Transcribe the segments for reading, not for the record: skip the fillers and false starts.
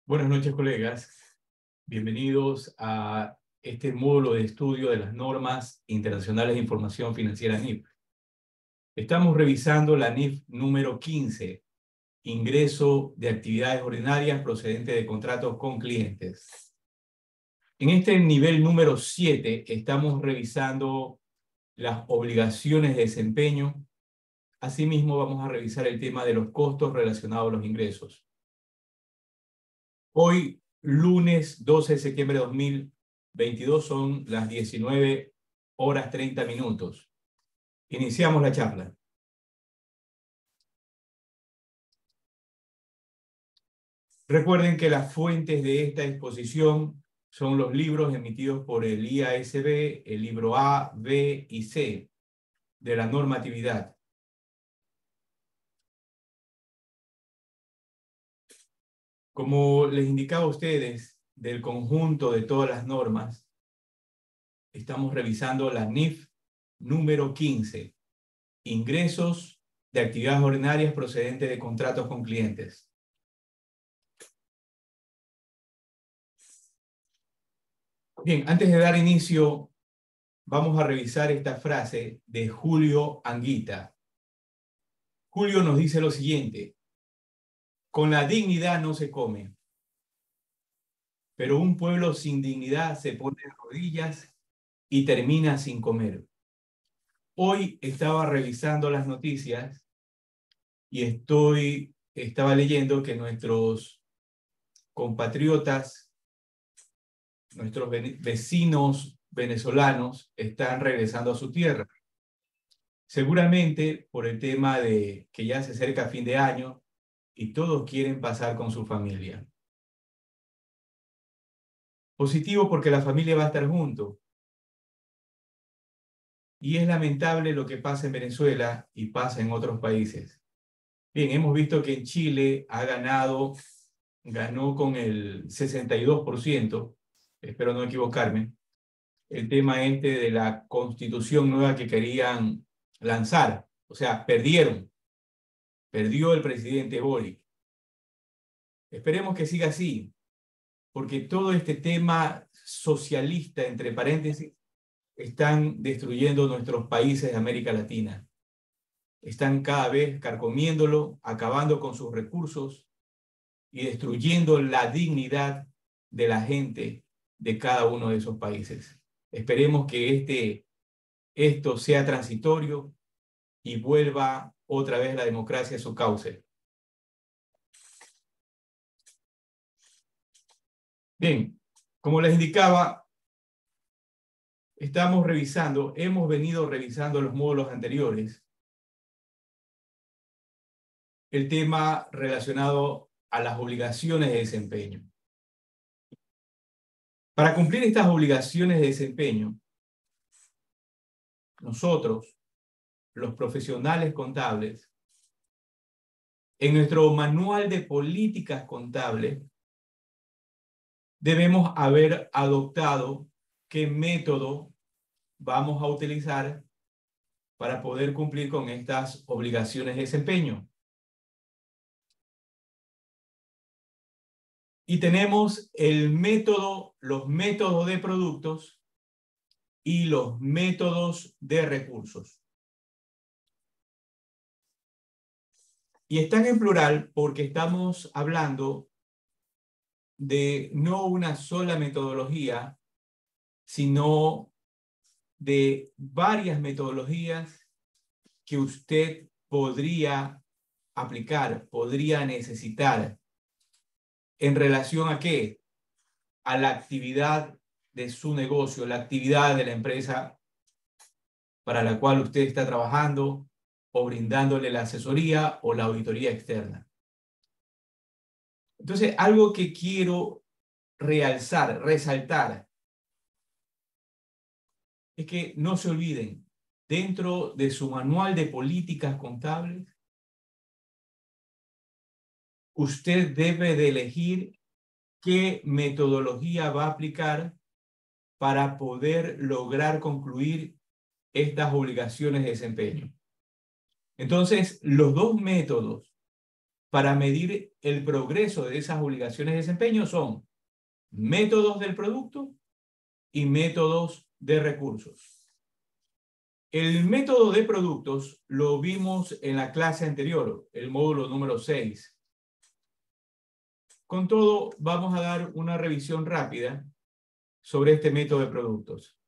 Buenas noches, colegas. Bienvenidos a este módulo de estudio de las normas internacionales de información financiera NIF. Estamos revisando la NIF número 15, ingreso de actividades ordinarias procedente de contratos con clientes. En este nivel número 7 estamos revisando las obligaciones de desempeño. Asimismo, vamos a revisar el tema de los costos relacionados a los ingresos. Hoy, lunes 12 de septiembre de 2022, son las 19:30. Iniciamos la charla. Recuerden que las fuentes de esta exposición son los libros emitidos por el IASB, el libro A, B y C de la normatividad. Como les indicaba a ustedes, del conjunto de todas las normas, estamos revisando la NIF número 15, ingresos de actividades ordinarias procedentes de contratos con clientes. Bien, antes de dar inicio, vamos a revisar esta frase de Julio Anguita. Julio nos dice lo siguiente: con la dignidad no se come, pero un pueblo sin dignidad se pone de rodillas y termina sin comer. Hoy estaba revisando las noticias y estaba leyendo que nuestros compatriotas, nuestros vecinos venezolanos están regresando a su tierra. Seguramente por el tema de que ya se acerca fin de año y todos quieren pasar con su familia. Positivo porque la familia va a estar junto. Y es lamentable lo que pasa en Venezuela y pasa en otros países. Bien, hemos visto que en Chile ganó con el 62%, espero no equivocarme, el tema de la constitución nueva que querían lanzar. O sea, perdió el presidente Boric. Esperemos que siga así, porque todo este tema socialista, entre paréntesis, están destruyendo nuestros países de América Latina. Están cada vez carcomiéndolo, acabando con sus recursos y destruyendo la dignidad de la gente de cada uno de esos países. Esperemos que esto sea transitorio y vuelva otra vez la democracia a su cauce. Bien, como les indicaba, hemos venido revisando los módulos anteriores el tema relacionado a las obligaciones de desempeño. Para cumplir estas obligaciones de desempeño, nosotros, los profesionales contables, en nuestro manual de políticas contables, debemos haber adoptado qué método vamos a utilizar para poder cumplir con estas obligaciones de desempeño. Y tenemos los métodos de productos y los métodos de recursos. Y están en plural porque estamos hablando de no una sola metodología, sino de varias metodologías que usted podría aplicar, podría necesitar. ¿En relación a qué? A la actividad de su negocio, la actividad de la empresa para la cual usted está trabajando o brindándole la asesoría o la auditoría externa. Entonces, algo que quiero resaltar, es que no se olviden, dentro de su manual de políticas contables, usted debe de elegir qué metodología va a aplicar para poder lograr concluir estas obligaciones de desempeño. Entonces, los dos métodos para medir el progreso de esas obligaciones de desempeño son métodos del producto y métodos de recursos. El método de productos lo vimos en la clase anterior, el módulo número 6. Con todo, vamos a dar una revisión rápida sobre este método de productos.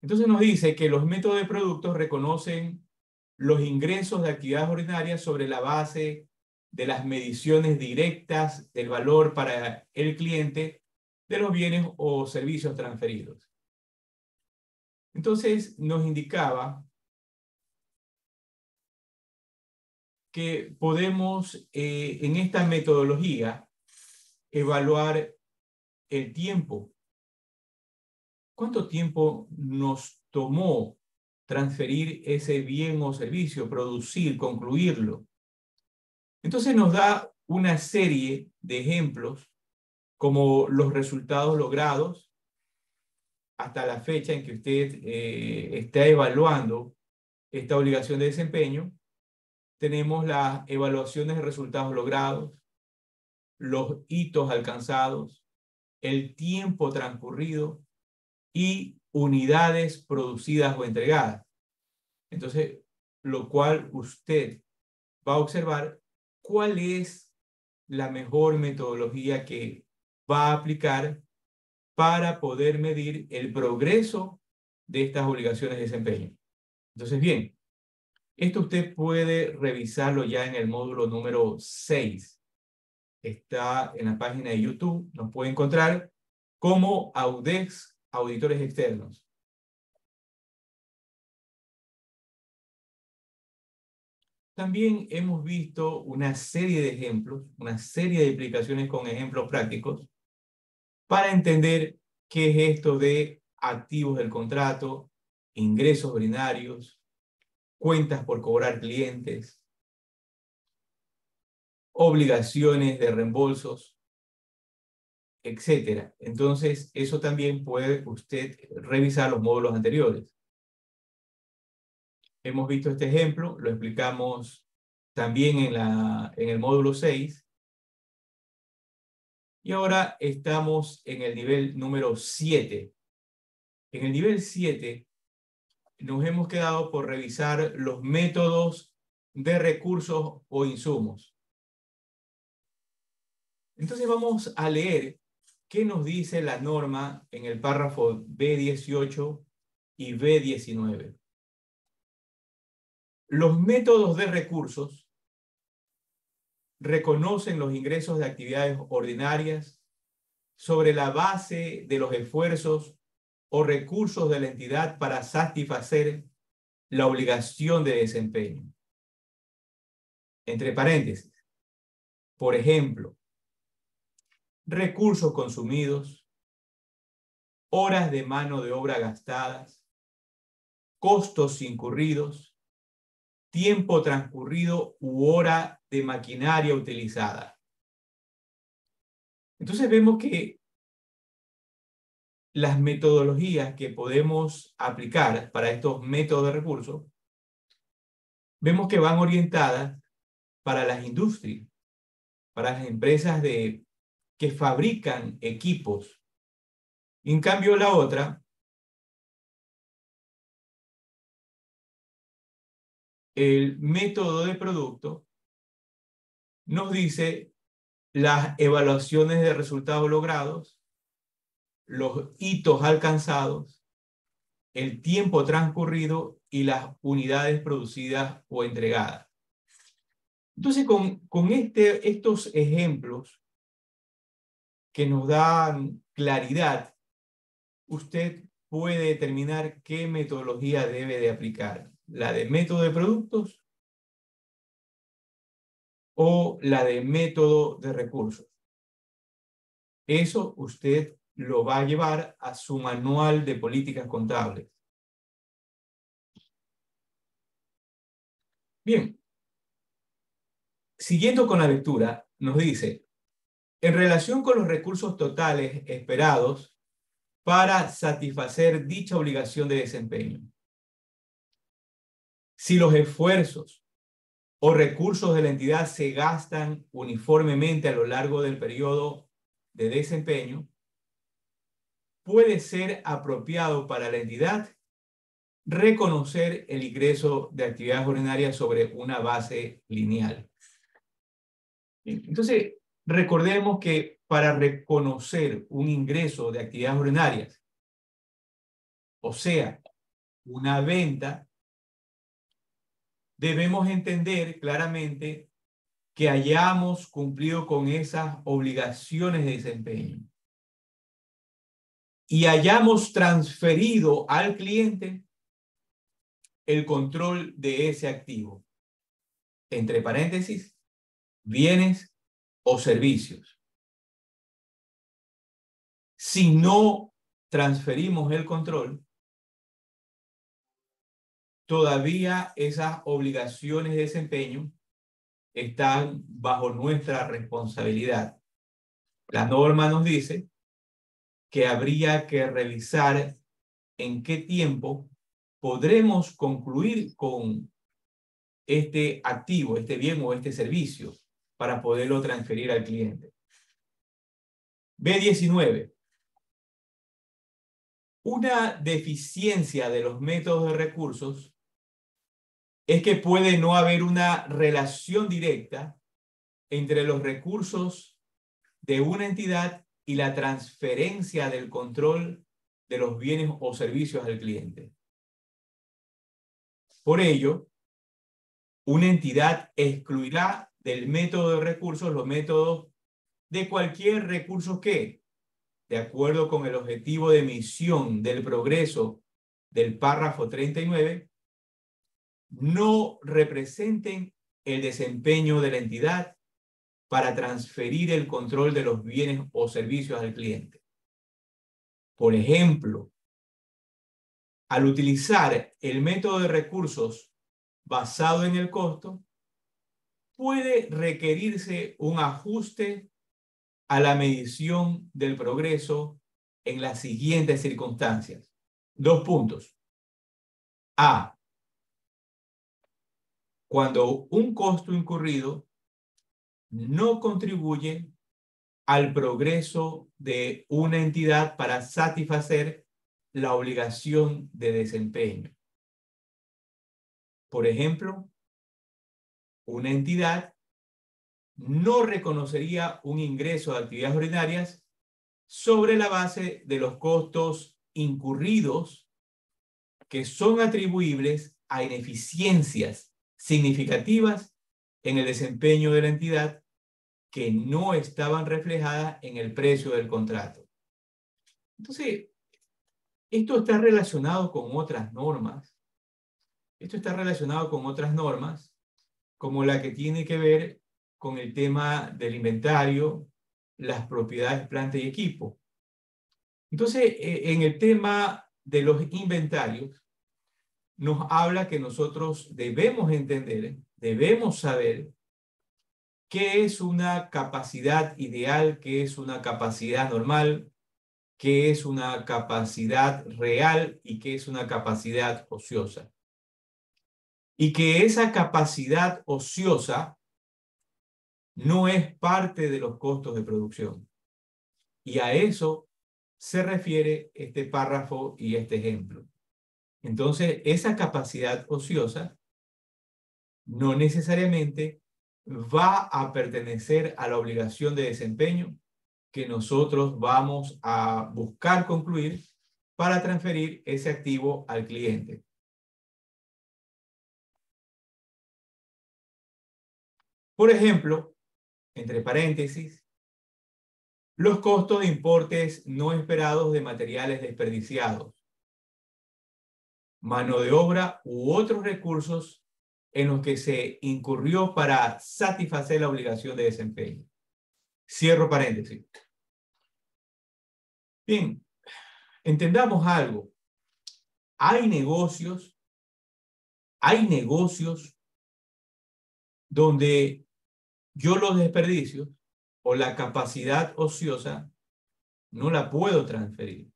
Entonces nos dice que los métodos de productos reconocen los ingresos de actividades ordinarias sobre la base de las mediciones directas del valor para el cliente de los bienes o servicios transferidos. Entonces nos indicaba que podemos en esta metodología evaluar el tiempo. ¿Cuánto tiempo nos tomó transferir ese bien o servicio, producir, concluirlo? Entonces nos da una serie de ejemplos como los resultados logrados hasta la fecha en que usted está evaluando esta obligación de desempeño. Tenemos las evaluaciones de resultados logrados, los hitos alcanzados, el tiempo transcurrido y unidades producidas o entregadas. Entonces, lo cual usted va a observar cuál es la mejor metodología que va a aplicar para poder medir el progreso de estas obligaciones de desempeño. Entonces, bien, esto usted puede revisarlo ya en el módulo número 6. Está en la página de YouTube, nos puede encontrar como Audex Auditores Externos. También hemos visto una serie de ejemplos, una serie de explicaciones con ejemplos prácticos para entender qué es esto de activos del contrato, ingresos ordinarios, cuentas por cobrar clientes, obligaciones de reembolsos, etc. Entonces, eso también puede usted revisar los módulos anteriores. Hemos visto este ejemplo, lo explicamos también en el módulo 6. Y ahora estamos en el nivel número 7. En el nivel 7 nos hemos quedado por revisar los métodos de recursos o insumos. Entonces vamos a leer qué nos dice la norma en el párrafo B18 y B19. Los métodos de recursos reconocen los ingresos de actividades ordinarias sobre la base de los esfuerzos o recursos de la entidad para satisfacer la obligación de desempeño. Entre paréntesis, por ejemplo, recursos consumidos, horas de mano de obra gastadas, costos incurridos, tiempo transcurrido u hora de maquinaria utilizada. Entonces vemos que las metodologías que podemos aplicar para estos métodos de recursos, vemos que van orientadas para las industrias, para las empresas que fabrican equipos. En cambio, la otra, el método de producto, nos dice las evaluaciones de resultados logrados, los hitos alcanzados, el tiempo transcurrido y las unidades producidas o entregadas. Entonces, con estos ejemplos que nos dan claridad, usted puede determinar qué metodología debe de aplicar, la de método de productos o la de método de recursos. Eso usted lo va a llevar a su manual de políticas contables. Bien, siguiendo con la lectura, nos dice, en relación con los recursos totales esperados para satisfacer dicha obligación de desempeño, si los esfuerzos o recursos de la entidad se gastan uniformemente a lo largo del periodo de desempeño, puede ser apropiado para la entidad reconocer el ingreso de actividades ordinarias sobre una base lineal. Entonces, recordemos que para reconocer un ingreso de actividades ordinarias, o sea, una venta, debemos entender claramente que hayamos cumplido con esas obligaciones de desempeño y hayamos transferido al cliente el control de ese activo, entre paréntesis, bienes o servicios. Si no transferimos el control, todavía esas obligaciones de desempeño están bajo nuestra responsabilidad. La norma nos dice que habría que revisar en qué tiempo podremos concluir con este activo, este bien o este servicio para poderlo transferir al cliente. B19. Una deficiencia de los métodos de recursos es que puede no haber una relación directa entre los recursos de una entidad y la transferencia del control de los bienes o servicios al cliente. Por ello, una entidad excluirá del método de recursos los métodos de cualquier recurso que, de acuerdo con el objetivo de misión del progreso del párrafo 39, no representen el desempeño de la entidad para transferir el control de los bienes o servicios al cliente. Por ejemplo, al utilizar el método de recursos basado en el costo, puede requerirse un ajuste a la medición del progreso en las siguientes circunstancias. 2 puntos. A. Cuando un costo incurrido no contribuye al progreso de una entidad para satisfacer la obligación de desempeño. Por ejemplo, una entidad no reconocería un ingreso de actividades ordinarias sobre la base de los costos incurridos que son atribuibles a ineficiencias significativas en el desempeño de la entidad que no estaban reflejadas en el precio del contrato. Entonces, esto está relacionado con otras normas. Esto está relacionado con otras normas, como la que tiene que ver con el tema del inventario, las propiedades, planta y equipo. Entonces, en el tema de los inventarios, nos habla que nosotros debemos entender, debemos saber qué es una capacidad ideal, qué es una capacidad normal, qué es una capacidad real y qué es una capacidad ociosa. Y que esa capacidad ociosa no es parte de los costos de producción. Y a eso se refiere este párrafo y este ejemplo. Entonces, esa capacidad ociosa no necesariamente va a pertenecer a la obligación de desempeño que nosotros vamos a buscar concluir para transferir ese activo al cliente. Por ejemplo, entre paréntesis, los costos de importes no esperados de materiales desperdiciados, mano de obra u otros recursos en los que se incurrió para satisfacer la obligación de desempeño. Cierro paréntesis. Bien, entendamos algo. Hay negocios donde yo los desperdicios o la capacidad ociosa no la puedo transferir.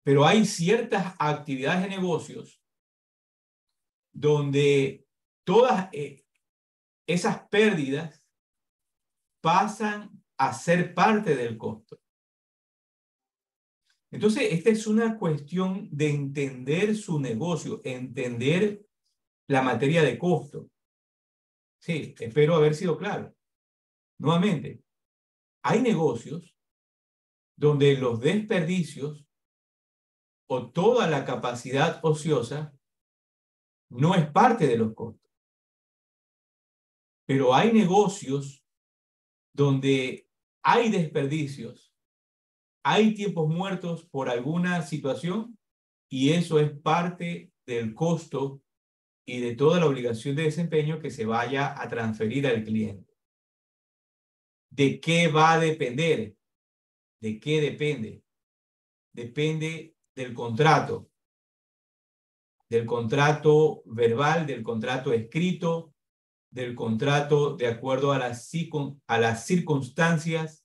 Pero hay ciertas actividades de negocios donde todas esas pérdidas pasan a ser parte del costo. Entonces, esta es una cuestión de entender su negocio, entender la materia de costo. Sí, espero haber sido claro. Nuevamente, hay negocios donde los desperdicios o toda la capacidad ociosa no es parte de los costos. Pero hay negocios donde hay desperdicios, hay tiempos muertos por alguna situación y eso es parte del costo y de toda la obligación de desempeño que se vaya a transferir al cliente. ¿De qué va a depender? ¿De qué depende? Depende del contrato verbal, del contrato escrito, del contrato de acuerdo a las circunstancias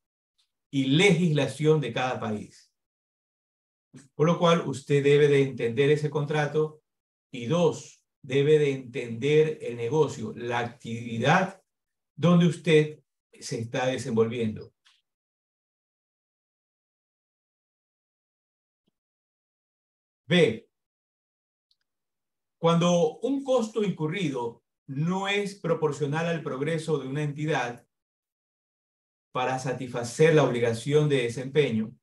y legislación de cada país. Por lo cual, usted debe de entender ese contrato y dos, debe de entender el negocio, la actividad donde usted se está desenvolviendo. B. Cuando un costo incurrido no es proporcional al progreso de una entidad para satisfacer la obligación de desempeño,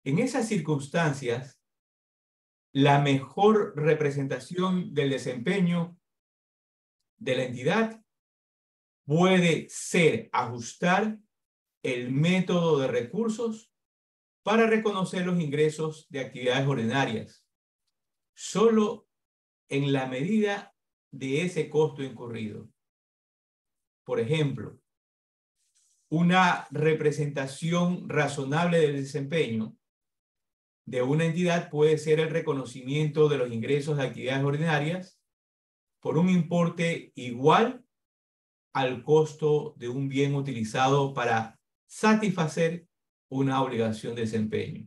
en esas circunstancias, la mejor representación del desempeño de la entidad puede ser ajustar el método de recursos para reconocer los ingresos de actividades ordinarias, solo en la medida de ese costo incurrido. Por ejemplo, una representación razonable del desempeño de una entidad puede ser el reconocimiento de los ingresos de actividades ordinarias por un importe igual al costo de un bien utilizado para satisfacer una obligación de desempeño.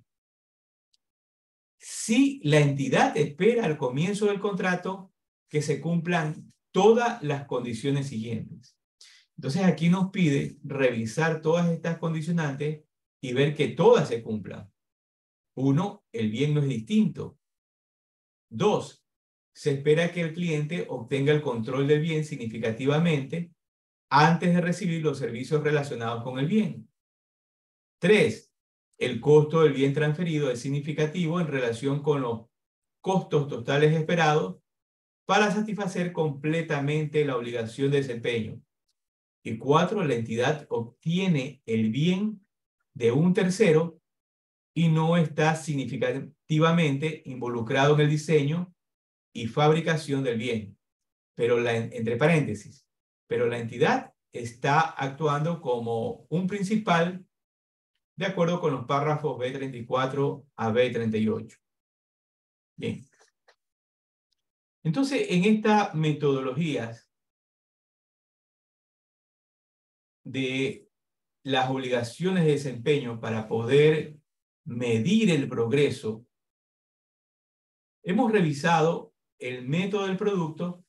Si la entidad espera al comienzo del contrato que se cumplan todas las condiciones siguientes. Entonces aquí nos pide revisar todas estas condicionantes y ver que todas se cumplan. 1, el bien no es distinto. 2, se espera que el cliente obtenga el control del bien significativamente antes de recibir los servicios relacionados con el bien. 3, el costo del bien transferido es significativo en relación con los costos totales esperados para satisfacer completamente la obligación de desempeño. Y 4, la entidad obtiene el bien de un tercero y no está significativamente involucrado en el diseño y fabricación del bien. Pero entre paréntesis, pero la entidad está actuando como un principal de acuerdo con los párrafos B34 a B38. Bien. Entonces, en estas metodologías de las obligaciones de desempeño para poder medir el progreso, hemos revisado el método del producto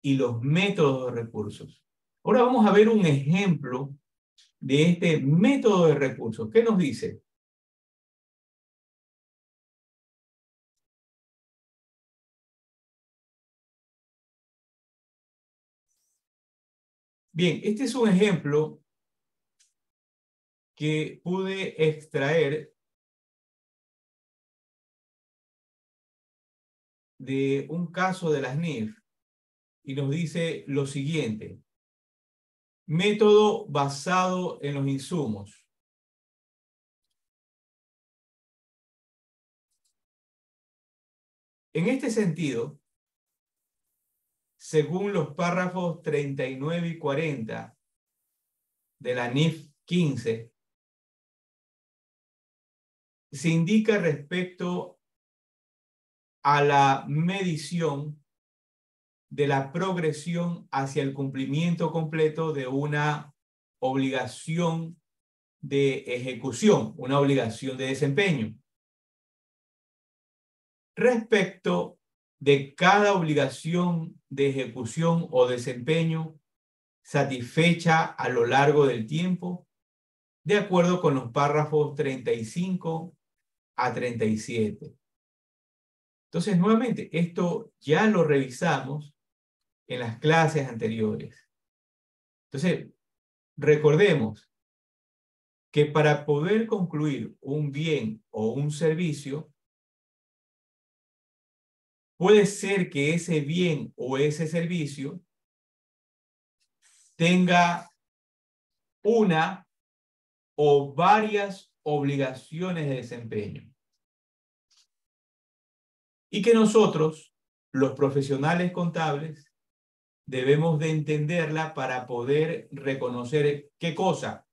y los métodos de recursos. Ahora vamos a ver un ejemplo de este método de recursos. ¿Qué nos dice? Bien, este es un ejemplo que pude extraer de un caso de las NIF y nos dice lo siguiente. Método basado en los insumos. En este sentido, según los párrafos 39 y 40 de la NIF 15, se indica respecto a la medición de la progresión hacia el cumplimiento completo de una obligación de ejecución, una obligación de desempeño. Respecto de cada obligación de ejecución o desempeño satisfecha a lo largo del tiempo, de acuerdo con los párrafos 35 a 37. Entonces, nuevamente, esto ya lo revisamos en las clases anteriores. Entonces, recordemos que para poder concluir un bien o un servicio, puede ser que ese bien o ese servicio tenga una o varias obligaciones de desempeño. Y que nosotros, los profesionales contables, debemos de entenderla para poder reconocer ¿qué cosa?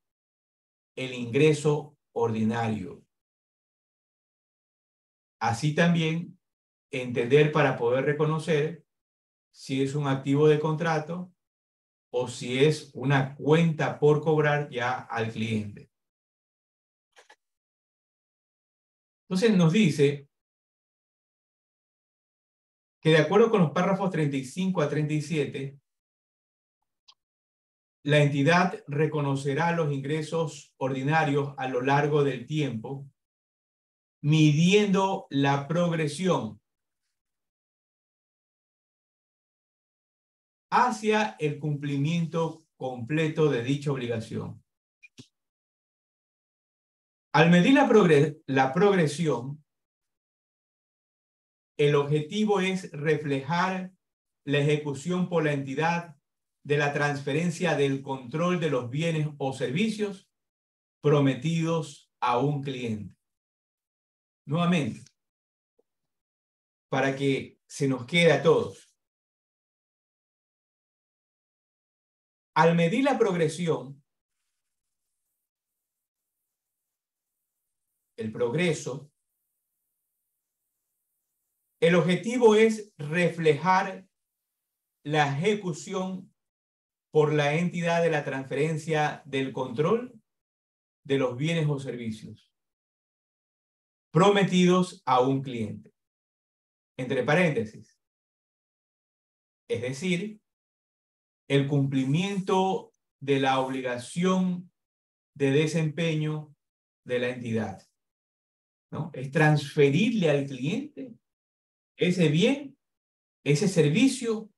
El ingreso ordinario. Así también entender para poder reconocer si es un activo de contrato o si es una cuenta por cobrar ya al cliente. Entonces nos dice que de acuerdo con los párrafos 35 a 37, la entidad reconocerá los ingresos ordinarios a lo largo del tiempo, midiendo la progresión hacia el cumplimiento completo de dicha obligación. Al medir la progresión, el objetivo es reflejar la ejecución por la entidad de la transferencia del control de los bienes o servicios prometidos a un cliente. Nuevamente, para que se nos quede a todos. Al medir la progresión, el progreso, el objetivo es reflejar la ejecución por la entidad de la transferencia del control de los bienes o servicios prometidos a un cliente. Entre paréntesis. Es decir, el cumplimiento de la obligación de desempeño de la entidad, ¿no? Es transferirle al cliente ese bien, ese servicio,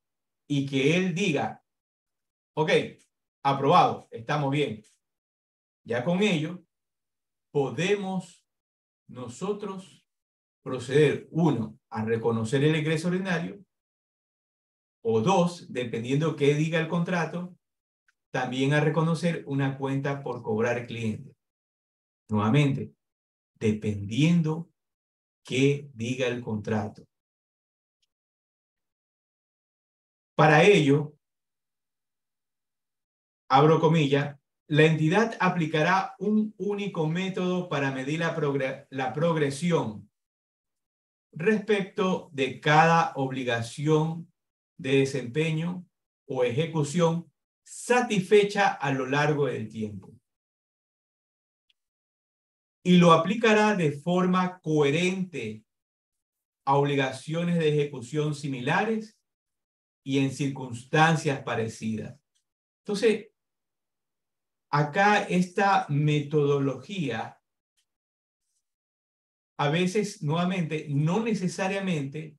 y que él diga, ok, aprobado, estamos bien. Ya con ello, podemos nosotros proceder, uno, a reconocer el ingreso ordinario, o dos, dependiendo qué diga el contrato, también a reconocer una cuenta por cobrar cliente. Nuevamente, dependiendo qué diga el contrato. Para ello, abro comillas, la entidad aplicará un único método para medir la progresión respecto de cada obligación de desempeño o ejecución satisfecha a lo largo del tiempo. Y lo aplicará de forma coherente a obligaciones de ejecución similares y en circunstancias parecidas. Entonces, acá esta metodología a veces, nuevamente, no necesariamente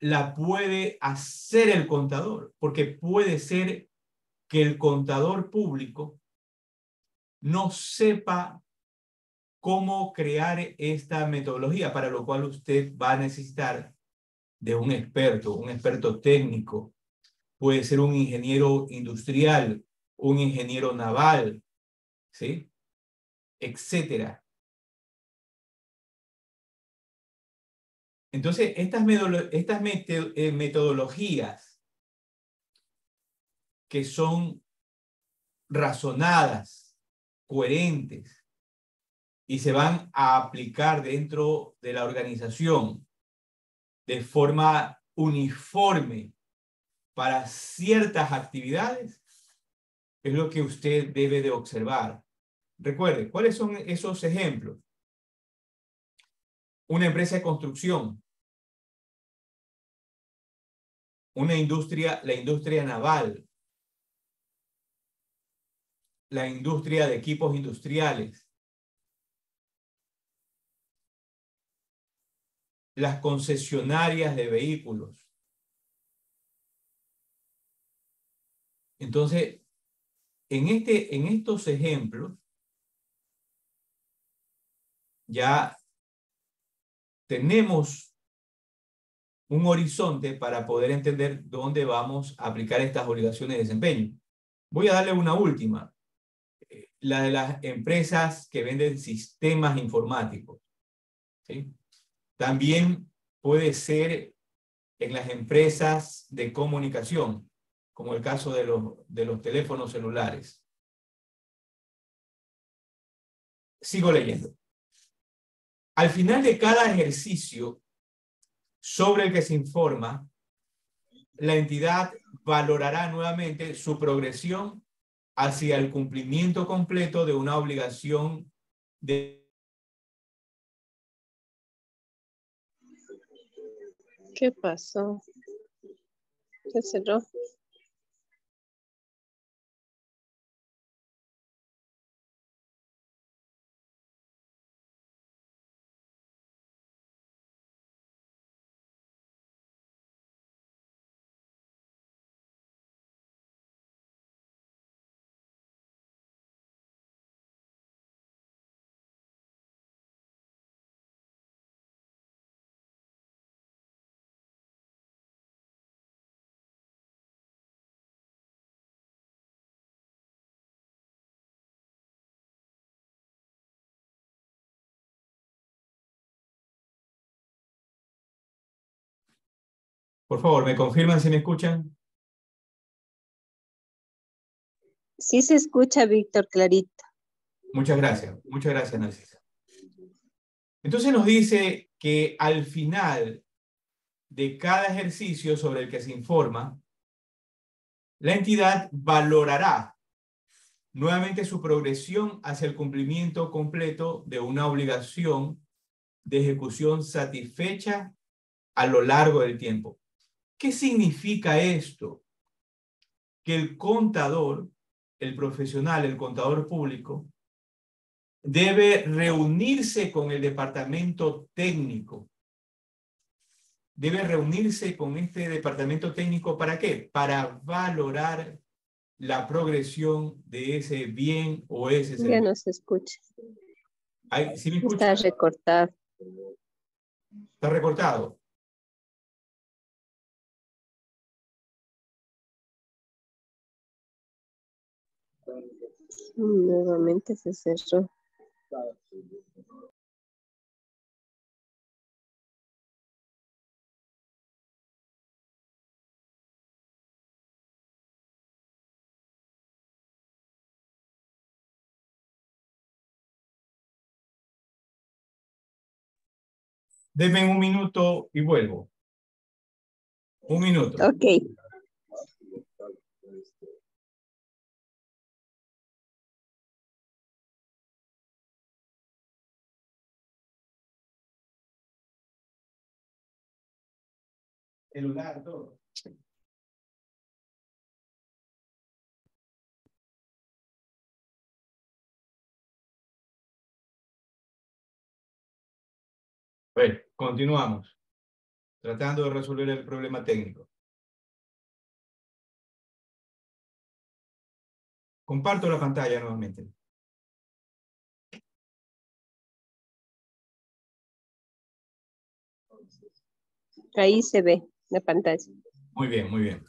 la puede hacer el contador, porque puede ser que el contador público no sepa cómo crear esta metodología, para lo cual usted va a necesitar de un experto técnico. Puede ser un ingeniero industrial, un ingeniero naval, ¿sí? Etcétera. Entonces, estas metodologías que son razonadas, coherentes, y se van a aplicar dentro de la organización de forma uniforme para ciertas actividades es lo que usted debe de observar. Recuerde, ¿cuáles son esos ejemplos? Una empresa de construcción, una industria, la industria naval, la industria de equipos industriales, las concesionarias de vehículos. Entonces, en estos ejemplos, ya tenemos un horizonte para poder entender dónde vamos a aplicar estas obligaciones de desempeño. Voy a darle una última, la de las empresas que venden sistemas informáticos, ¿sí? También puede ser en las empresas de comunicación, como el caso de los teléfonos celulares. Sigo leyendo. Al final de cada ejercicio sobre el que se informa, la entidad valorará nuevamente su progresión hacia el cumplimiento completo de una obligación de... ¿Qué pasó? ¿Se cerró? Por favor, ¿me confirman si me escuchan? Sí se escucha, Víctor, clarito. Muchas gracias, Narcisa. Entonces nos dice que al final de cada ejercicio sobre el que se informa, la entidad valorará nuevamente su progresión hacia el cumplimiento completo de una obligación de ejecución satisfecha a lo largo del tiempo. ¿Qué significa esto? Que el contador, el profesional, el contador público, debe reunirse con el departamento técnico. Debe reunirse con este departamento técnico, ¿para qué? Para valorar la progresión de ese bien o ese servicio. Ya no se escucha. ¿Sí me escucha? Está recortado. Está recortado. Nuevamente se cerró. Denme un minuto y vuelvo. Un minuto. Ok. Celular, todo. Bueno, continuamos. Tratando de resolver el problema técnico. Comparto la pantalla nuevamente. Ahí se ve la pantalla. Muy bien, muy bien.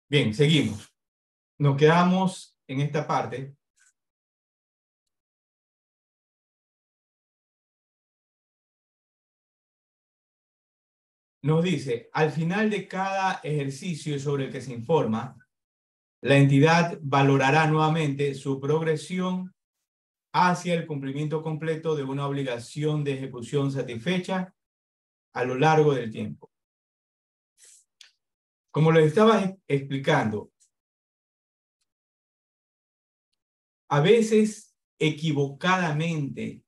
Bien, seguimos. Nos quedamos en esta parte. Nos dice, al final de cada ejercicio sobre el que se informa, la entidad valorará nuevamente su progresión hacia el cumplimiento completo de una obligación de ejecución satisfecha a lo largo del tiempo. Como les estaba explicando, a veces equivocadamente,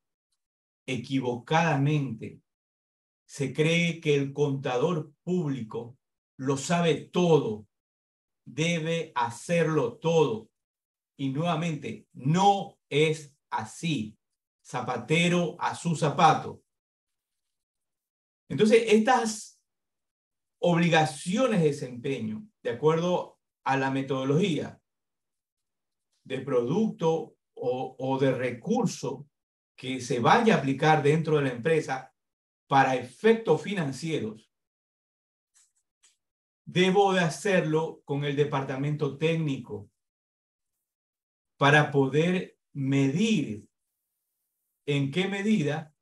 se cree que el contador público lo sabe todo, debe hacerlo todo. Y nuevamente, no es así. Zapatero a su zapato. Entonces, estas obligaciones de desempeño, de acuerdo a la metodología de producto o de recurso que se vaya a aplicar dentro de la empresa para efectos financieros, debo de hacerlo con el departamento técnico para poder medir en qué medida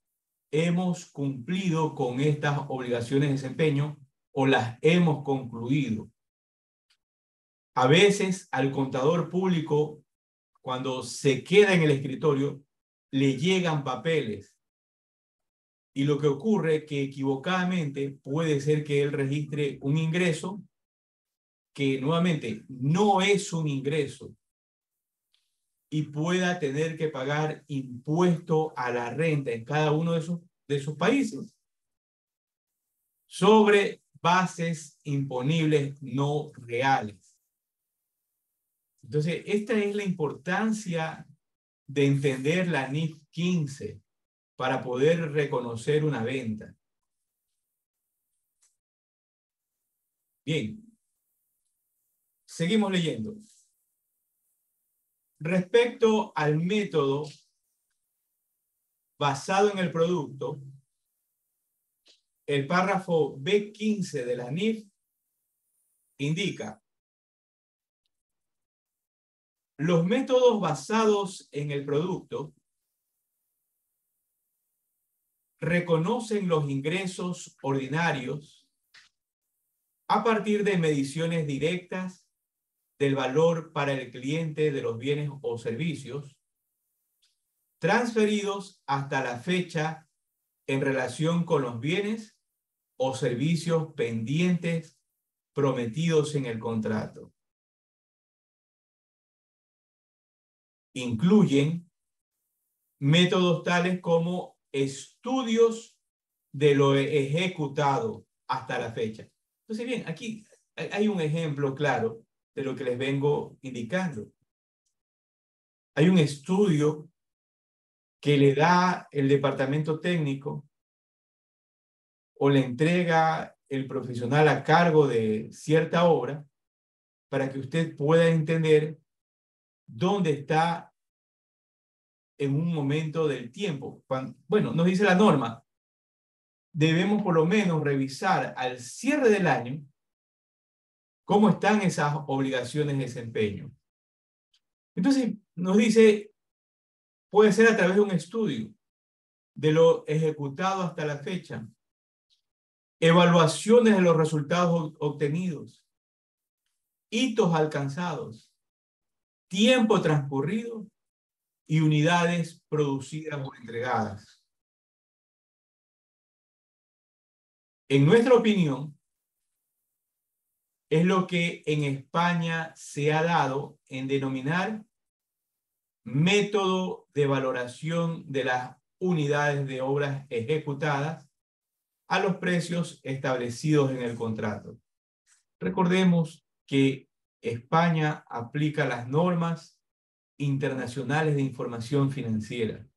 hemos cumplido con estas obligaciones de desempeño o las hemos concluido. A veces al contador público, cuando se queda en el escritorio, le llegan papeles. Y lo que ocurre es que equivocadamente puede ser que él registre un ingreso que nuevamente no es un ingreso y pueda tener que pagar impuesto a la renta en cada uno de esos países sobre bases imponibles no reales. Entonces, esta es la importancia de entender la NIF 15 para poder reconocer una venta. Bien, seguimos leyendo. Respecto al método basado en el producto, el párrafo B15 de la NIF indica: los métodos basados en el producto reconocen los ingresos ordinarios a partir de mediciones directas del valor para el cliente de los bienes o servicios transferidos hasta la fecha en relación con los bienes o servicios pendientes prometidos en el contrato. Incluyen métodos tales como estudios de lo ejecutado hasta la fecha. Entonces, bien, aquí hay un ejemplo claro de lo que les vengo indicando. Hay un estudio que le da el departamento técnico o le entrega el profesional a cargo de cierta obra para que usted pueda entender dónde está en un momento del tiempo. Bueno, nos dice la norma, debemos por lo menos revisar al cierre del año cómo están esas obligaciones de desempeño. Entonces, nos dice, puede ser a través de un estudio de lo ejecutado hasta la fecha, evaluaciones de los resultados obtenidos, hitos alcanzados, tiempo transcurrido y unidades producidas o entregadas. En nuestra opinión, es lo que en España se ha dado en denominar método de valoración de las unidades de obras ejecutadas a los precios establecidos en el contrato. Recordemos que España aplica las normas internacionales de información financiera.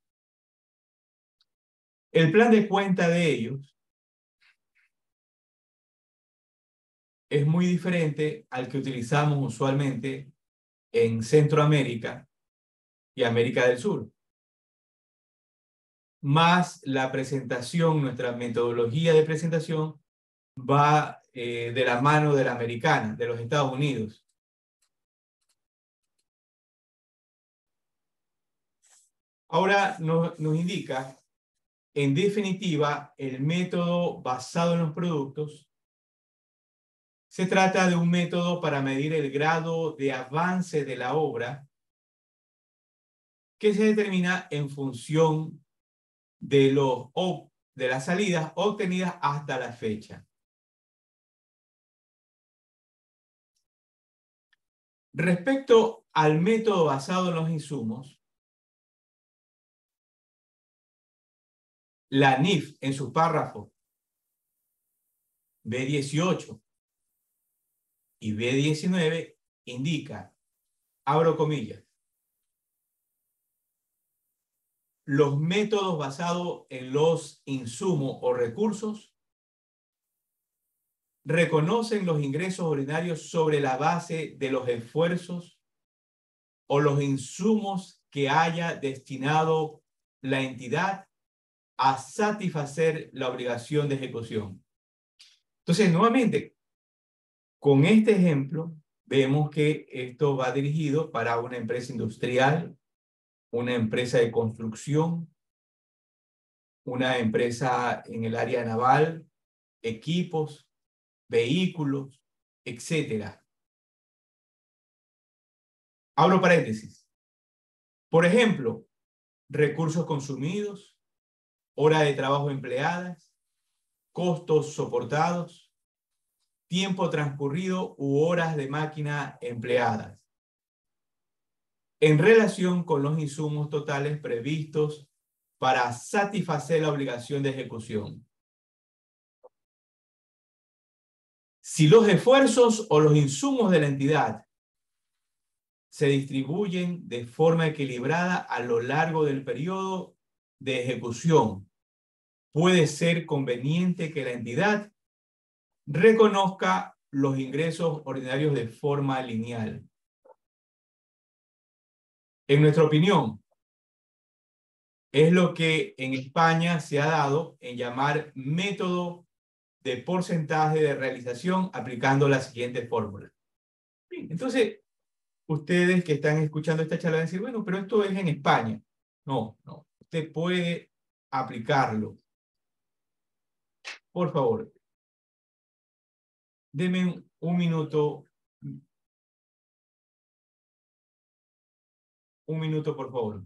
El plan de cuenta de ellos es muy diferente al que utilizamos usualmente en Centroamérica y América del Sur. Más la presentación, nuestra metodología de presentación va de la mano de la americana, de los Estados Unidos. Ahora nos indica, en definitiva, el método basado en los productos. Se trata de un método para medir el grado de avance de la obra que se determina en función de las salidas obtenidas hasta la fecha. Respecto al método basado en los insumos, la NIF en su párrafo B18 y B19 indica, abro comillas, los métodos basados en los insumos o recursos reconocen los ingresos ordinarios sobre la base de los esfuerzos o los insumos que haya destinado la entidad a satisfacer la obligación de ejecución. Entonces, nuevamente, con este ejemplo, vemos que esto va dirigido para una empresa industrial, una empresa de construcción, una empresa en el área naval, equipos, vehículos, etc. Abro paréntesis. Por ejemplo, recursos consumidos, hora de trabajo empleadas, costos soportados, tiempo transcurrido u horas de máquina empleadas, en relación con los insumos totales previstos para satisfacer la obligación de ejecución. Si los esfuerzos o los insumos de la entidad se distribuyen de forma equilibrada a lo largo del periodo de ejecución, puede ser conveniente que la entidad reconozca los ingresos ordinarios de forma lineal. En nuestra opinión, es lo que en España se ha dado en llamar método de porcentaje de realización aplicando la siguiente fórmula. Bien, entonces, ustedes que están escuchando esta charla van a decir, bueno, pero esto es en España. No, no. Usted puede aplicarlo. Por favor, denme un minuto. Un minuto, por favor.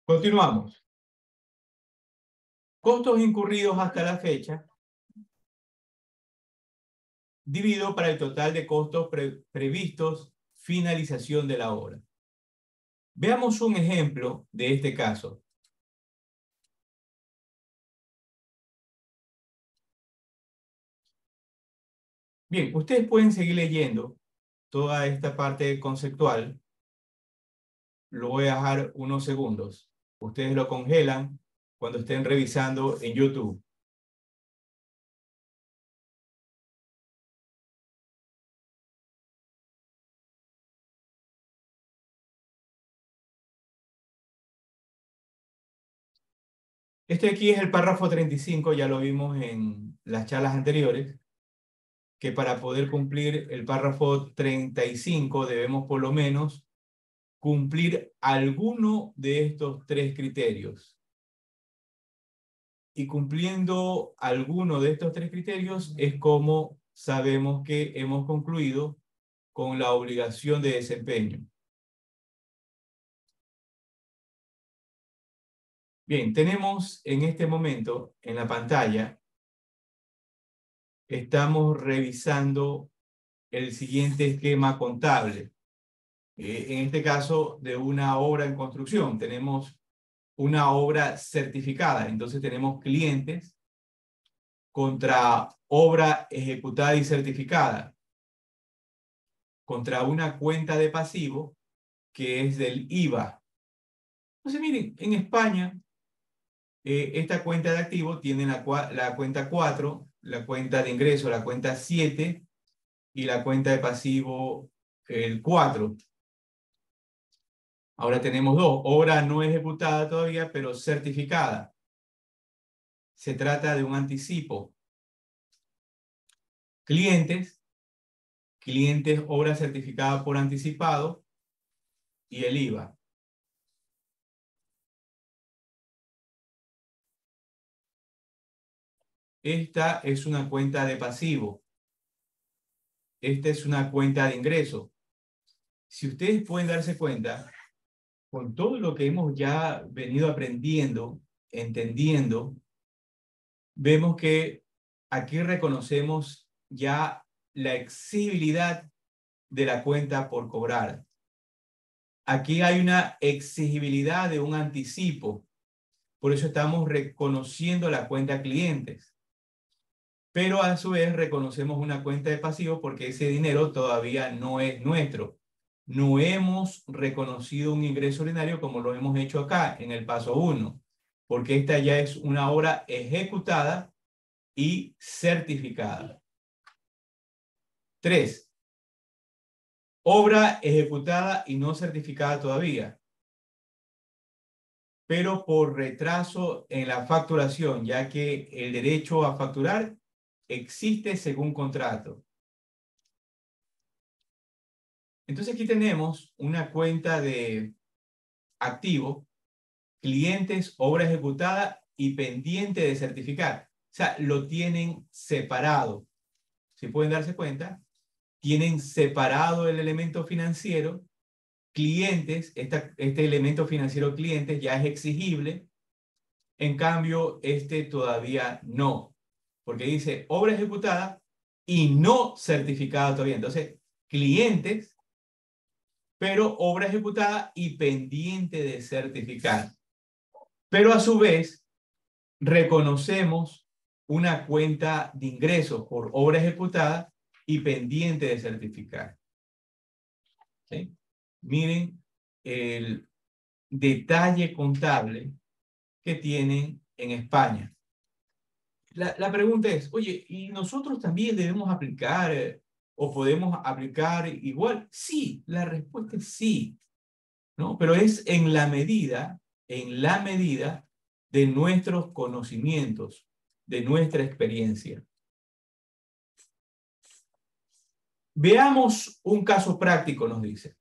Continuamos. Costos incurridos hasta la fecha, dividido para el total de costos previstos, finalización de la obra. Veamos un ejemplo de este caso. Bien, ustedes pueden seguir leyendo toda esta parte conceptual. Lo voy a dejar unos segundos. Ustedes lo congelan cuando estén revisando en YouTube. Este aquí es el párrafo 35, ya lo vimos en las charlas anteriores, que para poder cumplir el párrafo 35 debemos por lo menos cumplir alguno de estos tres criterios. Y cumpliendo alguno de estos tres criterios es como sabemos que hemos concluido con la obligación de desempeño. Bien, tenemos en este momento en la pantalla, estamos revisando el siguiente esquema contable. En este caso, de una obra en construcción, tenemos una obra certificada. Entonces tenemos clientes contra obra ejecutada y certificada, contra una cuenta de pasivo que es del IVA. Entonces miren, en España, esta cuenta de activo tiene la cuenta 4, la cuenta de ingreso, la cuenta 7 y la cuenta de pasivo, el 4. Ahora tenemos dos, obra no ejecutada todavía, pero certificada. se trata de un anticipo. Clientes, obra certificada por anticipado y el IVA. Esta es una cuenta de pasivo. Esta es una cuenta de ingreso. Si ustedes pueden darse cuenta, con todo lo que hemos ya venido aprendiendo, entendiendo, vemos que aquí reconocemos ya la exigibilidad de la cuenta por cobrar. Aquí hay una exigibilidad de un anticipo. Por eso estamos reconociendo la cuenta clientes. Pero a su vez reconocemos una cuenta de pasivo porque ese dinero todavía no es nuestro. No hemos reconocido un ingreso ordinario como lo hemos hecho acá en el paso 1, porque esta ya es una obra ejecutada y certificada. 3. Obra ejecutada y no certificada todavía, pero por retraso en la facturación, ya que el derecho a facturar existe según contrato. Entonces aquí tenemos una cuenta de activo, clientes, obra ejecutada y pendiente de certificar. O sea, lo tienen separado. Si pueden darse cuenta, tienen separado el elemento financiero. Clientes, este elemento financiero clientes ya es exigible. En cambio, este todavía no. Porque dice obra ejecutada y no certificada todavía. Entonces, clientes, pero obra ejecutada y pendiente de certificar. Pero a su vez, reconocemos una cuenta de ingresos por obra ejecutada y pendiente de certificar. ¿Sí? Miren el detalle contable que tienen en España. La pregunta es, oye, ¿y nosotros también debemos aplicar o podemos aplicar igual? Sí, la respuesta es sí, ¿no? Pero es en la medida de nuestros conocimientos, de nuestra experiencia. Veamos un caso práctico, nos dice.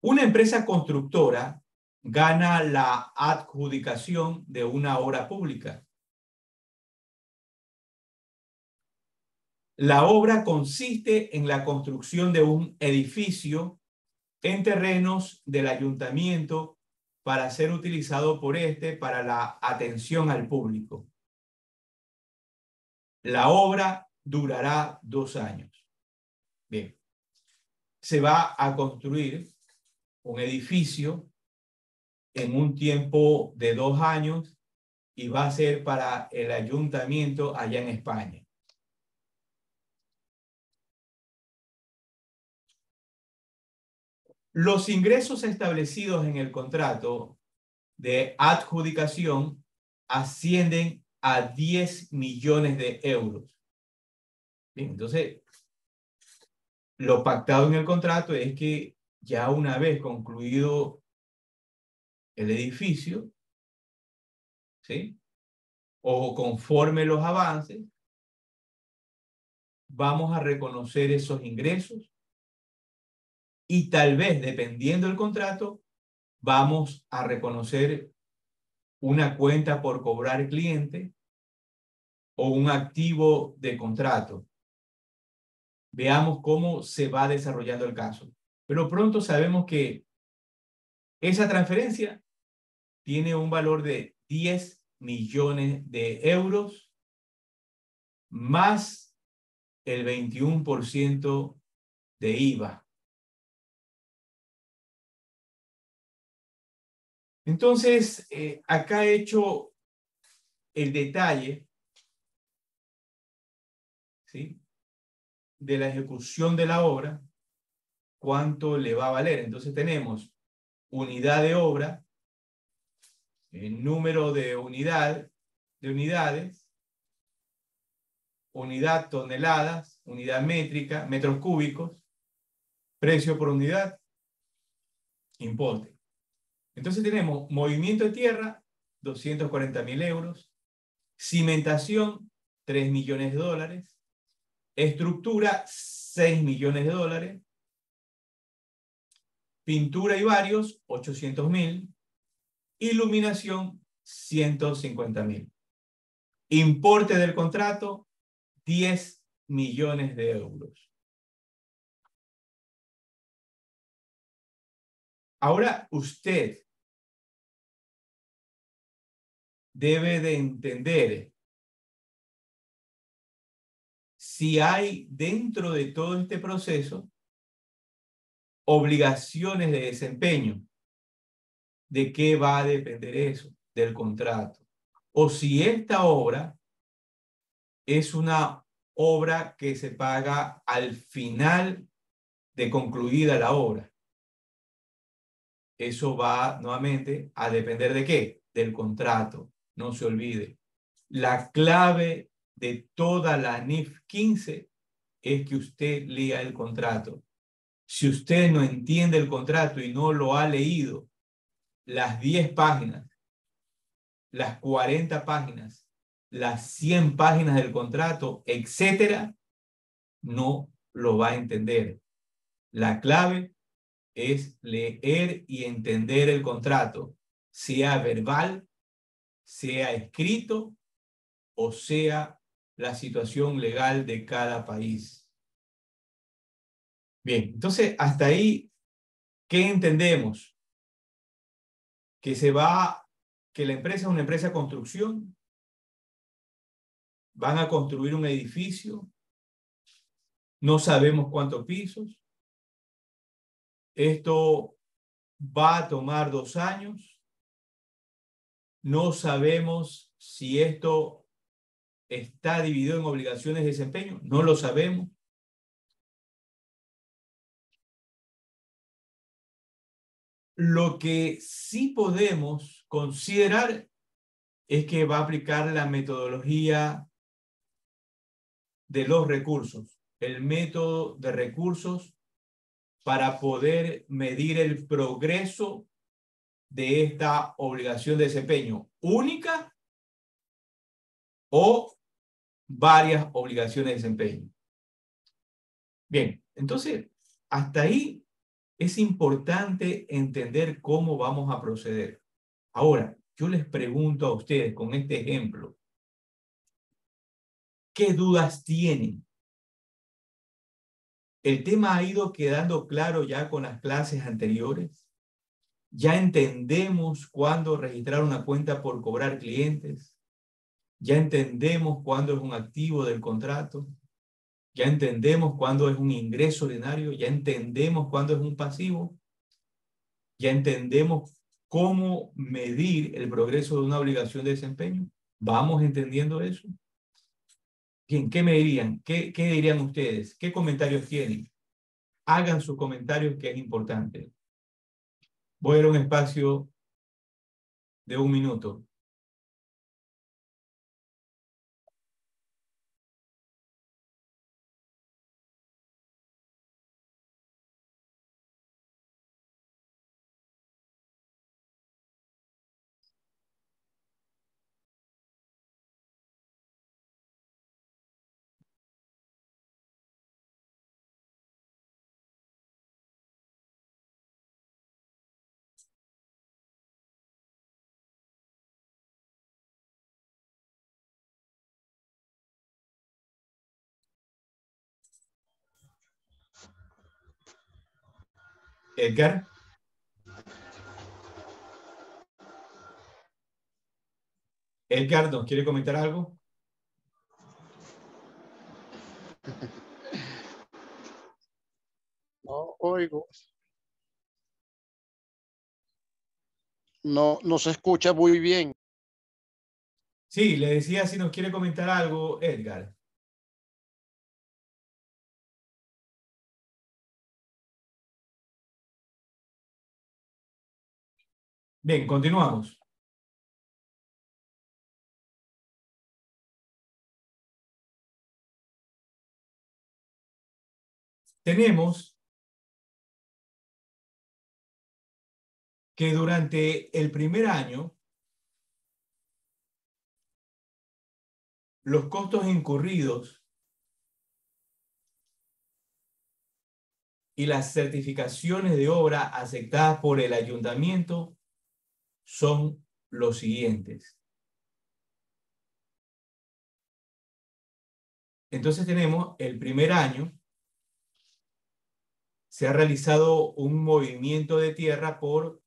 Una empresa constructora gana la adjudicación de una obra pública. La obra consiste en la construcción de un edificio en terrenos del ayuntamiento para ser utilizado por este para la atención al público. La obra durará 2 años. Bien. Se va a construir un edificio en un tiempo de 2 años y va a ser para el ayuntamiento allá en España. Los ingresos establecidos en el contrato de adjudicación ascienden a 10 millones de euros. Bien, entonces, lo pactado en el contrato es que ya una vez concluido el edificio, ¿sí? O conforme los avances, vamos a reconocer esos ingresos y tal vez, dependiendo del contrato, vamos a reconocer una cuenta por cobrar cliente o un activo de contrato. Veamos cómo se va desarrollando el caso. Pero pronto sabemos que esa transferencia tiene un valor de 10 millones de euros más el 21% de IVA. Entonces, acá he hecho el detalle, ¿sí?, de la ejecución de la obra, cuánto le va a valer. Entonces tenemos unidad de obra, el número de unidades, unidad toneladas, unidad métrica, metros cúbicos, precio por unidad, importe. Entonces tenemos movimiento de tierra, 240.000 euros, cimentación, 3 millones de dólares, estructura, 6 millones de dólares, pintura y varios, 800.000, iluminación, 150.000. Importe del contrato, 10 millones de euros. Ahora usted debe de entender si hay dentro de todo este proceso obligaciones de desempeño. ¿De qué va a depender eso? Del contrato. O si esta obra es una obra que se paga al final de concluida la obra. Eso va nuevamente a depender ¿de qué? Del contrato. No se olvide. La clave de toda la NIF 15 es que usted lea el contrato. Si usted no entiende el contrato y no lo ha leído, las 10 páginas, las 40 páginas, las 100 páginas del contrato, etcétera, no lo va a entender. La clave es leer y entender el contrato, sea verbal, sea escrito o sea la situación legal de cada país. Bien, entonces hasta ahí, ¿qué entendemos? Que que la empresa es una empresa de construcción, van a construir un edificio, no sabemos cuántos pisos, esto va a tomar 2 años, no sabemos si esto está dividido en obligaciones de desempeño, no lo sabemos. Lo que sí podemos considerar es que va a aplicar la metodología de los recursos, el método de recursos para poder medir el progreso de esta obligación de desempeño única o varias obligaciones de desempeño. Bien, entonces, hasta ahí es importante entender cómo vamos a proceder. Ahora, yo les pregunto a ustedes con este ejemplo, ¿qué dudas tienen? ¿El tema ha ido quedando claro ya con las clases anteriores? ¿Ya entendemos cuándo registrar una cuenta por cobrar clientes? ¿Ya entendemos cuándo es un activo del contrato? ¿Ya entendemos cuándo es un ingreso ordinario? ¿Ya entendemos cuándo es un pasivo? ¿Ya entendemos cómo medir el progreso de una obligación de desempeño? ¿Vamos entendiendo eso? Bien, ¿qué me dirían? ¿Qué dirían ustedes? ¿Qué comentarios tienen? Hagan sus comentarios, que es importante. Voy a dar un espacio de 1 minuto. Edgar. Edgar, ¿nos quiere comentar algo? No oigo. No, no se escucha muy bien. Sí, le decía si nos quiere comentar algo, Edgar. Bien, continuamos. Tenemos que durante el primer año los costos incurridos y las certificaciones de obra aceptadas por el ayuntamiento son los siguientes. Entonces tenemos el primer año, se ha realizado un movimiento de tierra por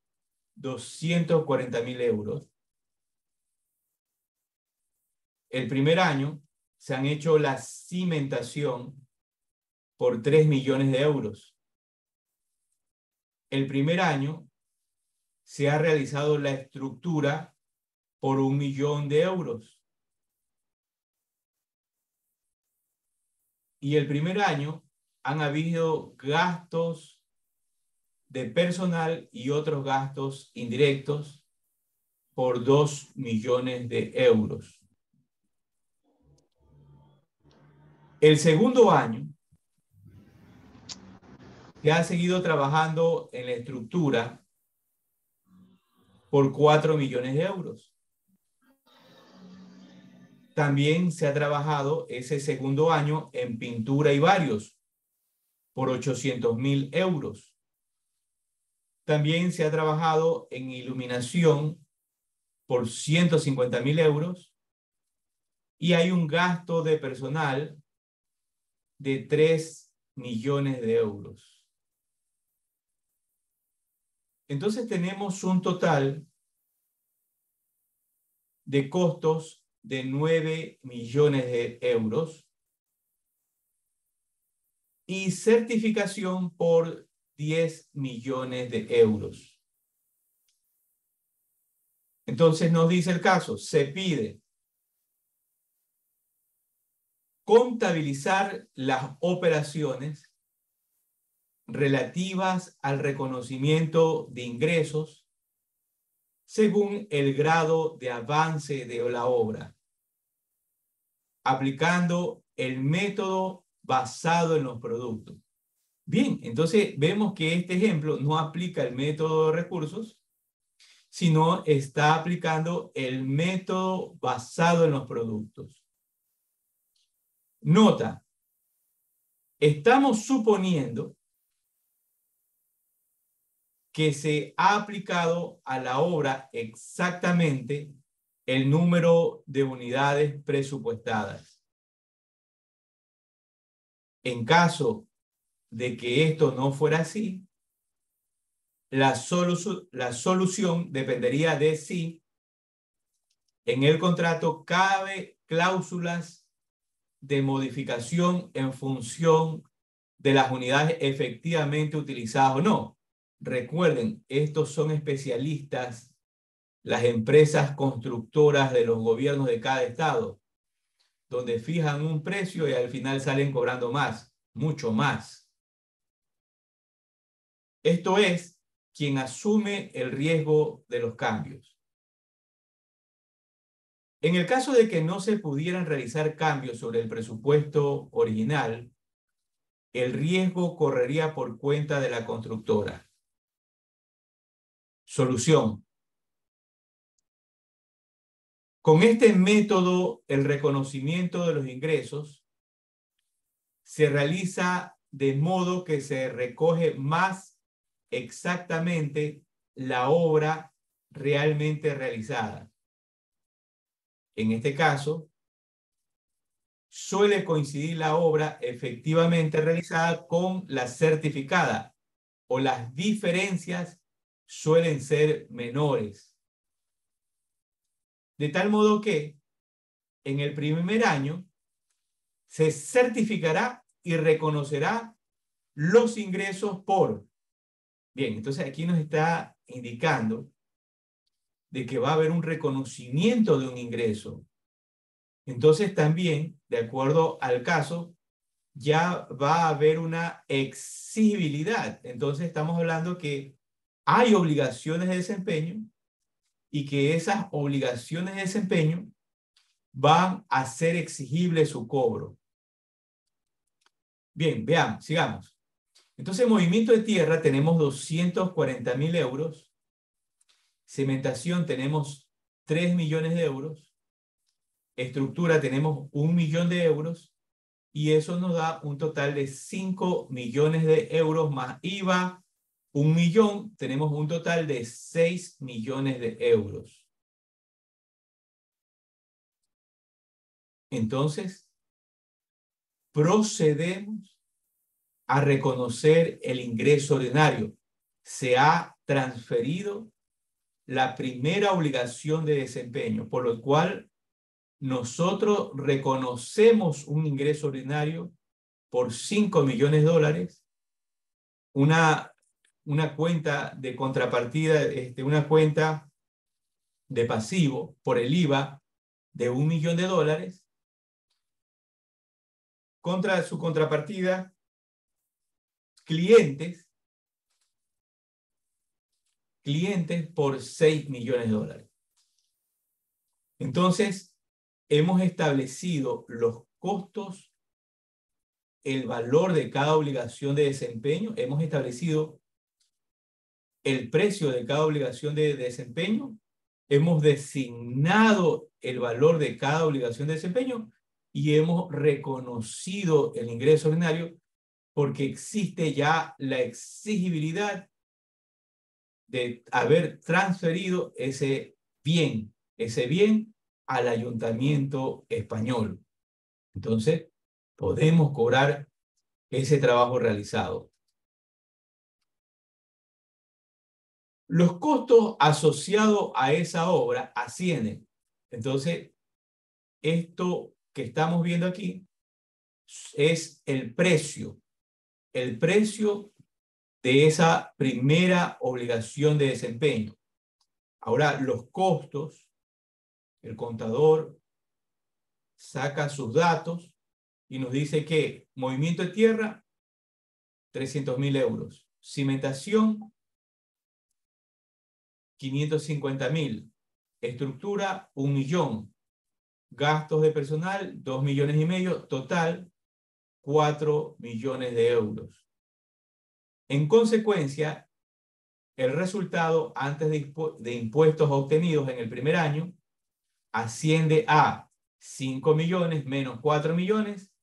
240.000 euros. El primer año se han hecho la cimentación por 3 millones de euros. El primer año se ha realizado la estructura por 1 millón de euros. Y el primer año han habido gastos de personal y otros gastos indirectos por 2 millones de euros. El segundo año se ha seguido trabajando en la estructura por 4 millones de euros. También se ha trabajado ese segundo año en pintura y varios por 800.000 euros. También se ha trabajado en iluminación por 150.000 euros y hay un gasto de personal de 3 millones de euros. Entonces tenemos un total de costos de 9 millones de euros y certificación por 10 millones de euros. Entonces nos dice el caso, se pide contabilizar las operaciones relativas al reconocimiento de ingresos según el grado de avance de la obra, aplicando el método basado en los productos. Bien, entonces vemos que este ejemplo no aplica el método de recursos, sino está aplicando el método basado en los productos. Nota, estamos suponiendo que se ha aplicado a la obra exactamente el número de unidades presupuestadas. En caso de que esto no fuera así, la solución dependería de si en el contrato cabe cláusulas de modificación en función de las unidades efectivamente utilizadas o no. Recuerden, estos son especialistas, las empresas constructoras de los gobiernos de cada estado, donde fijan un precio y al final salen cobrando más, mucho más. Esto es quien asume el riesgo de los cambios. En el caso de que no se pudieran realizar cambios sobre el presupuesto original, el riesgo correría por cuenta de la constructora. Solución. Con este método, el reconocimiento de los ingresos se realiza de modo que se recoge más exactamente la obra realmente realizada. En este caso, suele coincidir la obra efectivamente realizada con la certificada, o las diferencias suelen ser menores. De tal modo que en el primer año se certificará y reconocerá los ingresos por... Bien, entonces aquí nos está indicando de que va a haber un reconocimiento de un ingreso. Entonces también, de acuerdo al caso, ya va a haber una exigibilidad. Entonces estamos hablando que hay obligaciones de desempeño y que esas obligaciones de desempeño van a ser exigible su cobro. Bien, veamos, sigamos. Entonces, en movimiento de tierra tenemos 240.000 euros Cimentación tenemos 3 millones de euros. Estructura tenemos 1 millón de euros. Y eso nos da un total de 5 millones de euros más IVA. 1 millón, tenemos un total de 6 millones de euros. Entonces, procedemos a reconocer el ingreso ordinario. Se ha transferido la primera obligación de desempeño, por lo cual nosotros reconocemos un ingreso ordinario por 5 millones de dólares, una cuenta de contrapartida, una cuenta de pasivo por el IVA de 1 millón de dólares, contra su contrapartida, clientes por 6 millones de dólares. Entonces, hemos establecido los costos, el valor de cada obligación de desempeño, hemos establecido el precio de cada obligación de desempeño, hemos designado el valor de cada obligación de desempeño y hemos reconocido el ingreso ordinario porque existe ya la exigibilidad de haber transferido ese bien al ayuntamiento español. Entonces, podemos cobrar ese trabajo realizado. Los costos asociados a esa obra ascienden. Entonces, esto que estamos viendo aquí es el precio de esa primera obligación de desempeño. Ahora, los costos, el contador saca sus datos y nos dice que movimiento de tierra, 300.000 euros. Cimentación, 550.000. Estructura, 1 millón. Gastos de personal, 2,5 millones. Total, 4 millones de euros. En consecuencia, el resultado antes de impuestos obtenidos en el primer año asciende a 5 millones menos 4 millones.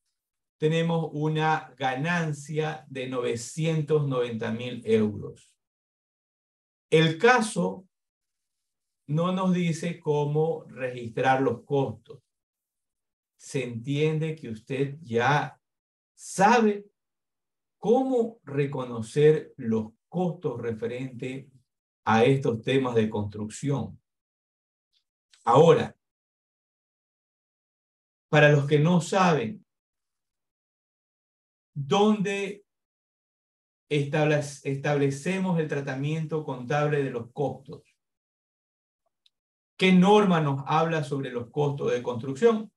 Tenemos una ganancia de 990.000 euros. El caso no nos dice cómo registrar los costos. Se entiende que usted ya sabe cómo reconocer los costos referentes a estos temas de construcción. Ahora, para los que no saben, ¿dónde establecemos el tratamiento contable de los costos? ¿Qué norma nos habla sobre los costos de construcción?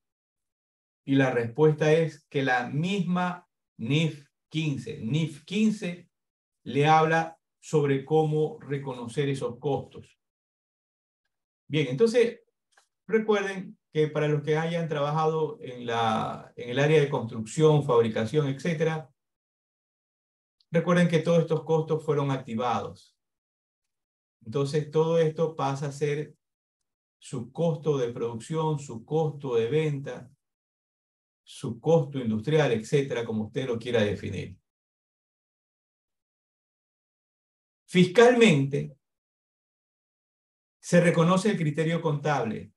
Y la respuesta es que la misma NIF 15. NIF 15 le habla sobre cómo reconocer esos costos. Bien, entonces recuerden que para los que hayan trabajado en el área de construcción, fabricación, etc., recuerden que todos estos costos fueron activados. Entonces todo esto pasa a ser su costo de producción, su costo de venta, su costo industrial, etcétera, como usted lo quiera definir. Fiscalmente, se reconoce el criterio contable,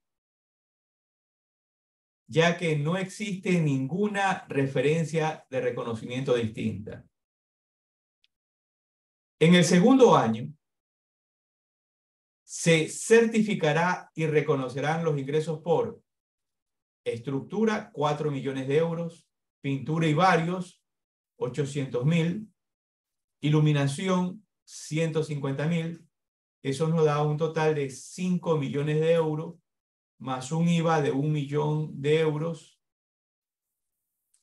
ya que no existe ninguna referencia de reconocimiento distinta. En el segundo año, se certificará y reconocerán los ingresos por estructura, 4 millones de euros, pintura y varios, 800.000, iluminación, 150.000. Eso nos da un total de 5 millones de euros, más un IVA de 1 millón de euros,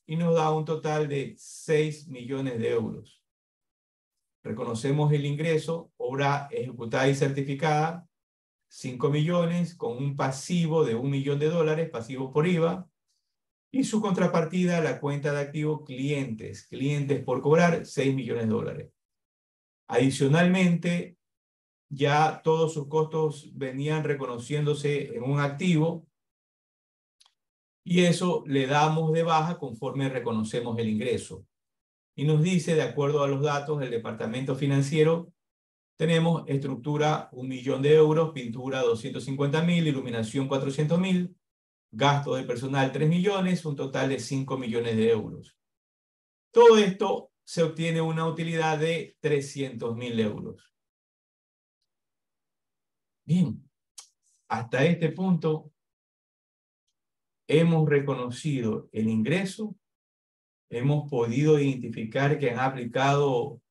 y nos da un total de 6 millones de euros. Reconocemos el ingreso, obra ejecutada y certificada, 5 millones, con un pasivo de 1 millón de dólares, pasivo por IVA, y su contrapartida, la cuenta de activos clientes por cobrar, 6 millones de dólares. Adicionalmente, ya todos sus costos venían reconociéndose en un activo y eso le damos de baja conforme reconocemos el ingreso. Y nos dice, de acuerdo a los datos del departamento financiero, tenemos estructura 1 millón de euros, pintura 250.000, iluminación 400.000, gasto de personal 3 millones, un total de 5 millones de euros. Todo esto se obtiene una utilidad de 300.000 euros. Bien, hasta este punto hemos reconocido el ingreso, hemos podido identificar que han aplicado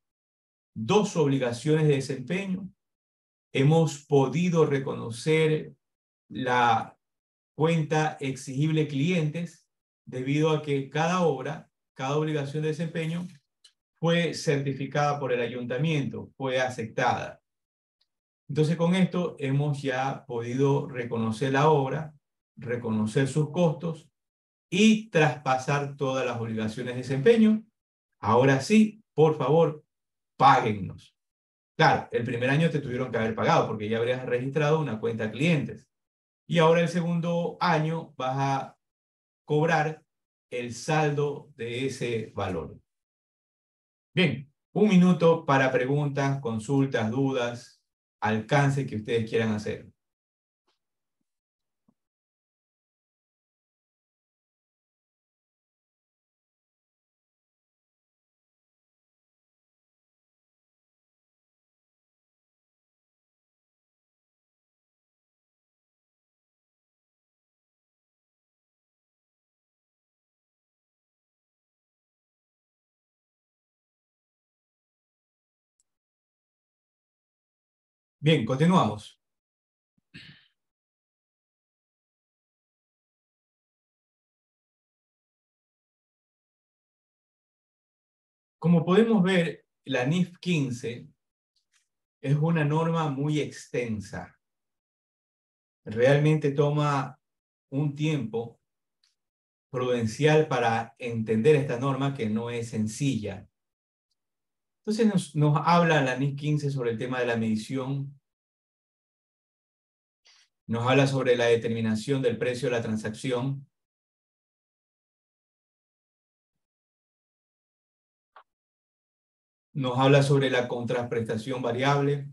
2 obligaciones de desempeño, hemos podido reconocer la cuenta exigible clientes debido a que cada obra, cada obligación de desempeño fue certificada por el ayuntamiento, fue aceptada. Entonces con esto hemos ya podido reconocer la obra, reconocer sus costos y traspasar todas las obligaciones de desempeño. Ahora sí, por favor, páguennos. Claro, el primer año te tuvieron que haber pagado porque ya habrías registrado una cuenta clientes. Y ahora el segundo año vas a cobrar el saldo de ese valor. Bien, 1 minuto para preguntas, consultas, dudas, alcance que ustedes quieran hacer. Bien, continuamos. Como podemos ver, la NIF 15 es una norma muy extensa. Realmente toma un tiempo prudencial para entender esta norma que no es sencilla. Entonces nos habla la NIF 15 sobre el tema de la medición, nos habla sobre la determinación del precio de la transacción, nos habla sobre la contraprestación variable,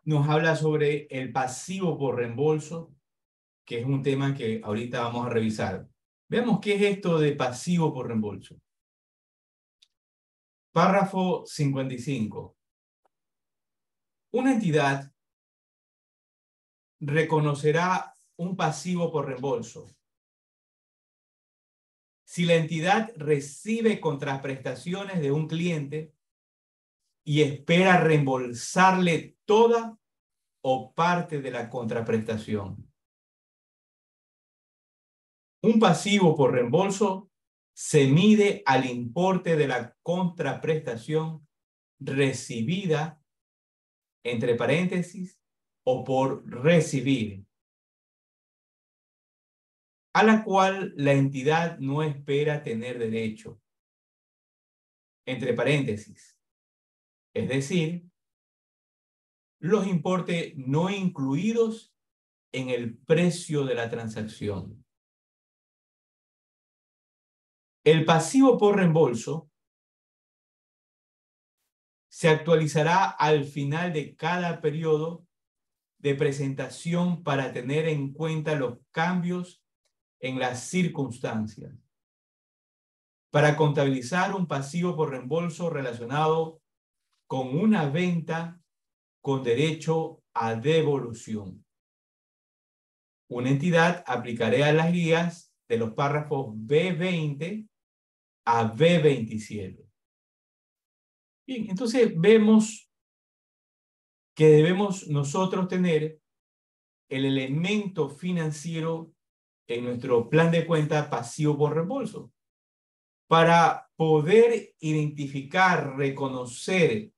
nos habla sobre el pasivo por reembolso, que es un tema que ahorita vamos a revisar. Veamos qué es esto de pasivo por reembolso. Párrafo 55. Una entidad reconocerá un pasivo por reembolso si la entidad recibe contraprestaciones de un cliente y espera reembolsarle toda o parte de la contraprestación. Un pasivo por reembolso se mide al importe de la contraprestación recibida, entre paréntesis, o por recibir, a la cual la entidad no espera tener derecho, entre paréntesis, es decir, los importes no incluidos en el precio de la transacción. El pasivo por reembolso se actualizará al final de cada periodo de presentación para tener en cuenta los cambios en las circunstancias. Para contabilizar un pasivo por reembolso relacionado con una venta con derecho a devolución, una entidad aplicará las guías de los párrafos B20 a B27. Bien, entonces vemos que debemos nosotros tener el elemento financiero en nuestro plan de cuenta pasivo por reembolso. Para poder identificar, reconocer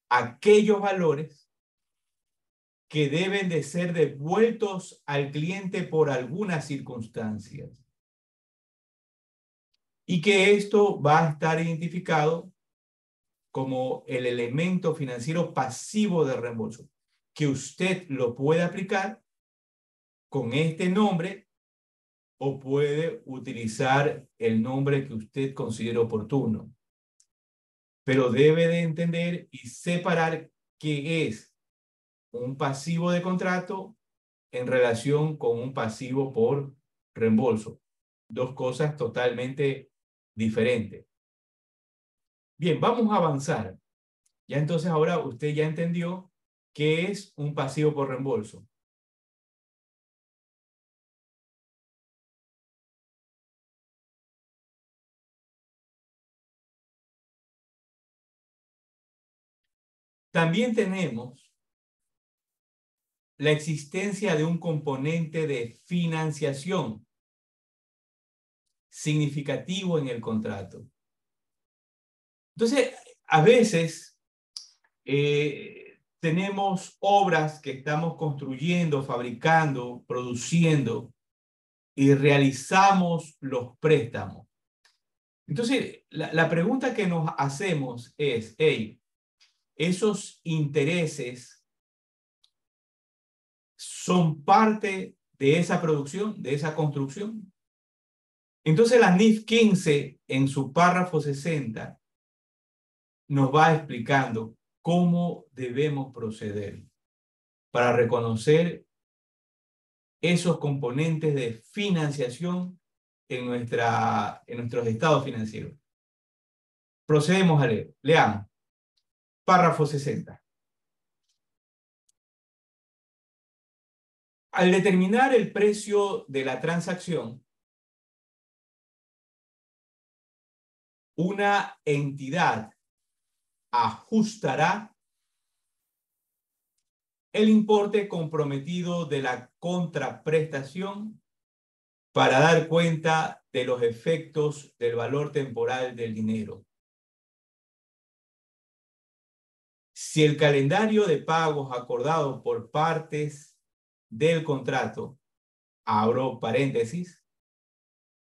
aquellos valores que deben de ser devueltos al cliente por algunas circunstancias. Y que esto va a estar identificado como el elemento financiero pasivo de reembolso, que usted lo puede aplicar con este nombre o puede utilizar el nombre que usted considere oportuno. Pero debe de entender y separar qué es un pasivo de contrato en relación con un pasivo por reembolso. Dos cosas totalmente diferentes. Bien, vamos a avanzar. Ya entonces ahora usted ya entendió qué es un pasivo por reembolso. También tenemos la existencia de un componente de financiación significativo en el contrato. Entonces, a veces tenemos obras que estamos construyendo, fabricando, produciendo y realizamos los préstamos. Entonces, la pregunta que nos hacemos es, hey, ¿esos intereses son parte de esa producción, de esa construcción? Entonces la NIF 15 en su párrafo 60 nos va explicando cómo debemos proceder para reconocer esos componentes de financiación en nuestros estados financieros. Procedemos a leer. Leamos. Párrafo 60. Al determinar el precio de la transacción, una entidad ajustará el importe comprometido de la contraprestación para dar cuenta de los efectos del valor temporal del dinero. Si el calendario de pagos acordado por partes del contrato, abro paréntesis,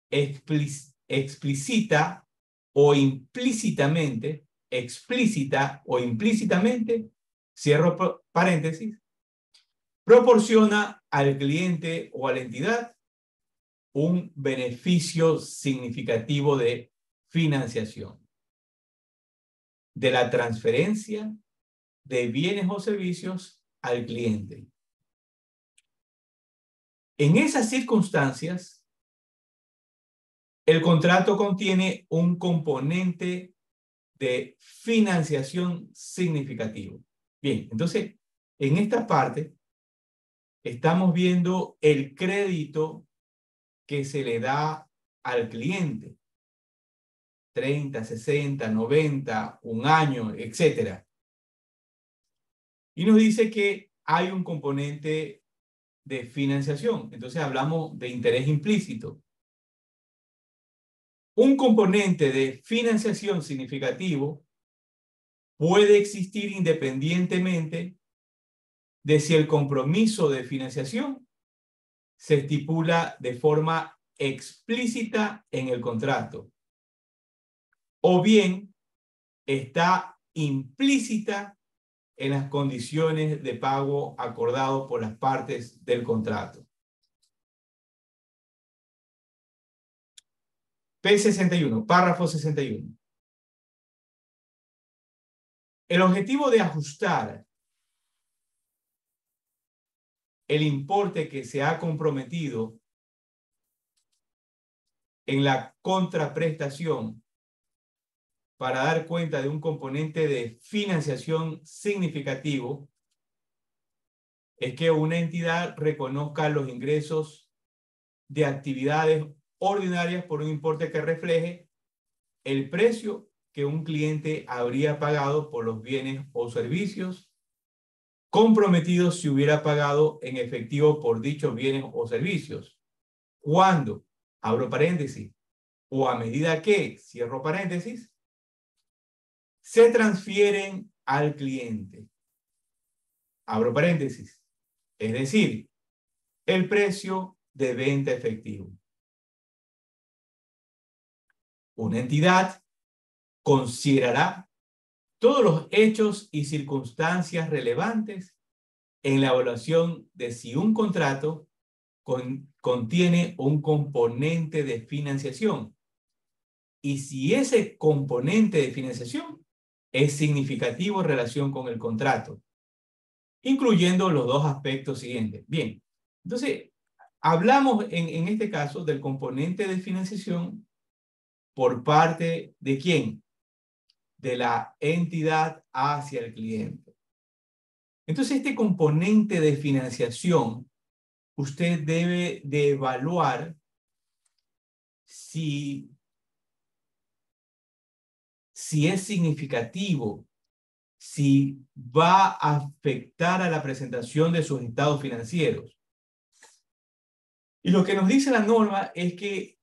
explícita o implícitamente, cierro paréntesis, proporciona al cliente o a la entidad un beneficio significativo de financiación, de la transferencia de bienes o servicios al cliente. En esas circunstancias, el contrato contiene un componente de financiación significativo. Bien, entonces, en esta parte estamos viendo el crédito que se le da al cliente. 30, 60, 90, un año, etc. Y nos dice que hay un componente de financiación. Entonces hablamos de interés implícito. Un componente de financiación significativo puede existir independientemente de si el compromiso de financiación se estipula de forma explícita en el contrato, o bien está implícita en las condiciones de pago acordado por las partes del contrato. P61, párrafo 61. El objetivo de ajustar el importe que se ha comprometido en la contraprestación para dar cuenta de un componente de financiación significativo es que una entidad reconozca los ingresos de actividades ordinarias por un importe que refleje el precio que un cliente habría pagado por los bienes o servicios comprometidos si hubiera pagado en efectivo por dichos bienes o servicios, cuando, abro paréntesis, o a medida que, cierro paréntesis, se transfieren al cliente. Abro paréntesis. Es decir, el precio de venta efectivo. Una entidad considerará todos los hechos y circunstancias relevantes en la evaluación de si un contrato contiene un componente de financiación y si ese componente de financiación es significativo en relación con el contrato, incluyendo los dos aspectos siguientes. Bien, entonces, hablamos en este caso del componente de financiación por parte de ¿quién? De la entidad hacia el cliente. Entonces, este componente de financiación, usted debe de evaluar si es significativo, si va a afectar a la presentación de sus estados financieros. Y lo que nos dice la norma es que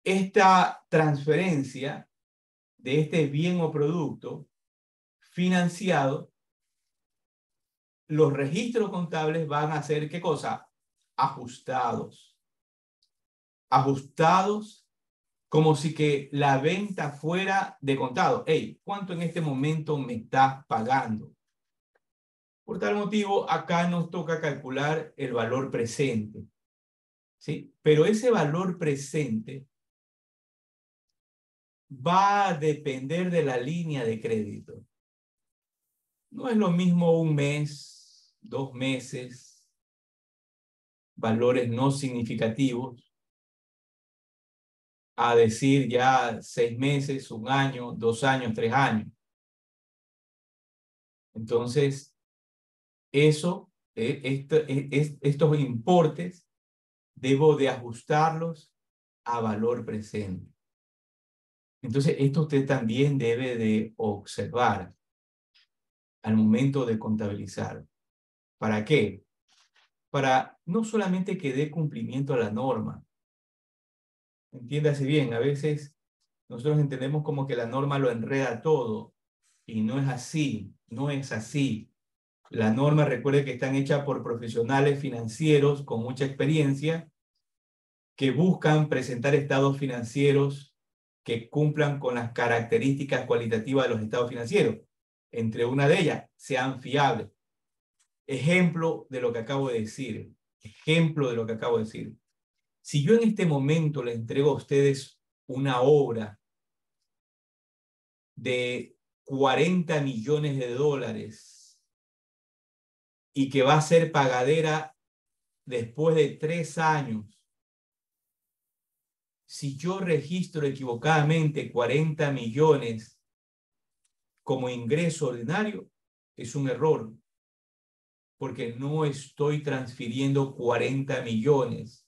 esta transferencia de este bien o producto financiado, los registros contables van a ser, ¿qué cosa? Ajustados. Ajustados como si que la venta fuera de contado. Hey, ¿cuánto en este momento me estás pagando? Por tal motivo, acá nos toca calcular el valor presente, ¿sí? Pero ese valor presente va a depender de la línea de crédito. No es lo mismo un mes, 2 meses, valores no significativos, a decir ya 6 meses, 1 año, 2 años, 3 años. Entonces, estos importes debo de ajustarlos a valor presente. Entonces, esto usted también debe de observar al momento de contabilizar. ¿Para qué? Para no solamente que dé cumplimiento a la norma. Entiéndase bien, a veces nosotros entendemos como que la norma lo enreda todo y no es así, no es así. La norma, recuerde que están hechas por profesionales financieros con mucha experiencia que buscan presentar estados financieros que cumplan con las características cualitativas de los estados financieros. Entre una de ellas, sean fiables. Ejemplo de lo que acabo de decir. Ejemplo de lo que acabo de decir. Si yo en este momento le entrego a ustedes una obra de 40 millones de dólares y que va a ser pagadera después de 3 años, si yo registro equivocadamente 40 millones como ingreso ordinario, es un error, porque no estoy transfiriendo 40 millones.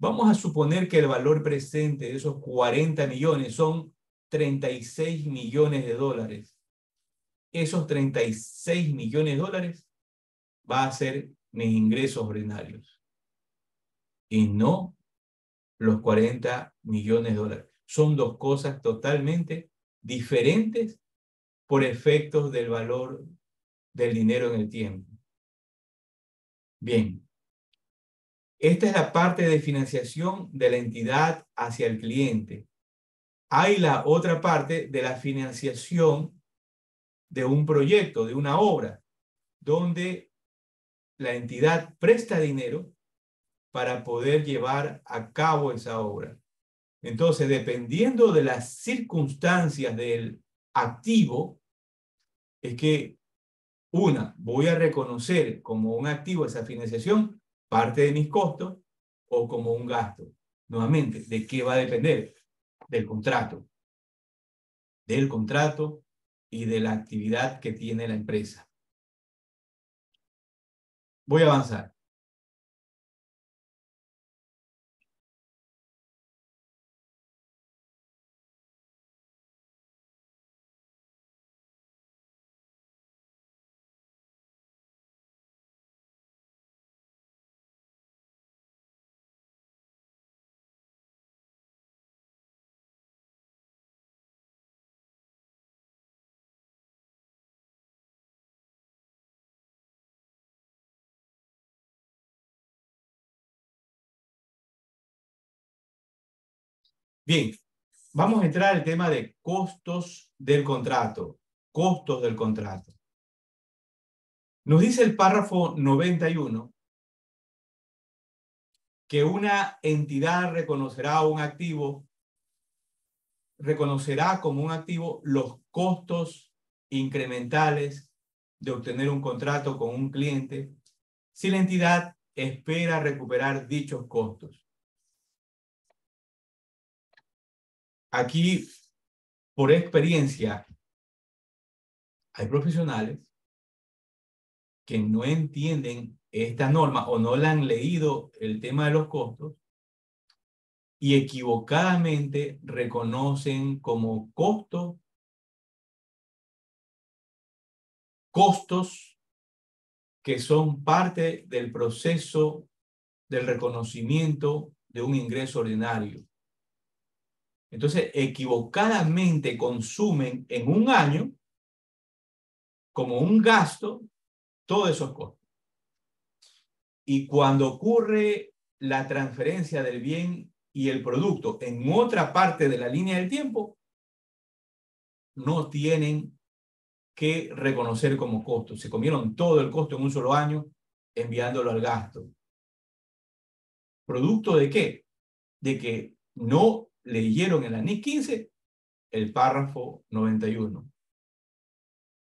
Vamos a suponer que el valor presente de esos 40 millones son 36 millones de dólares. Esos 36 millones de dólares va a ser mis ingresos ordinarios y no los 40 millones de dólares. Son dos cosas totalmente diferentes por efectos del valor del dinero en el tiempo. Bien, esta es la parte de financiación de la entidad hacia el cliente. Hay la otra parte de la financiación de un proyecto, de una obra, donde la entidad presta dinero para poder llevar a cabo esa obra. Entonces, dependiendo de las circunstancias del activo, es que voy a reconocer como un activo esa financiación, parte de mis costos, o como un gasto. Nuevamente, ¿de qué va a depender? Del contrato. Del contrato y de la actividad que tiene la empresa. Voy a avanzar. Bien, vamos a entrar al tema de costos del contrato. Costos del contrato. Nos dice el párrafo 91 que una entidad reconocerá como un activo los costos incrementales de obtener un contrato con un cliente si la entidad espera recuperar dichos costos. Aquí, por experiencia, hay profesionales que no entienden esta norma o no la han leído el tema de los costos y equivocadamente reconocen como costos que son parte del proceso del reconocimiento de un ingreso ordinario. Entonces, equivocadamente consumen en un año como un gasto todos esos costos. Y cuando ocurre la transferencia del bien y el producto en otra parte de la línea del tiempo, no tienen que reconocer como costo. Se comieron todo el costo en un solo año enviándolo al gasto. ¿Producto de qué? De que no leyeron en la NIF 15 el párrafo 91.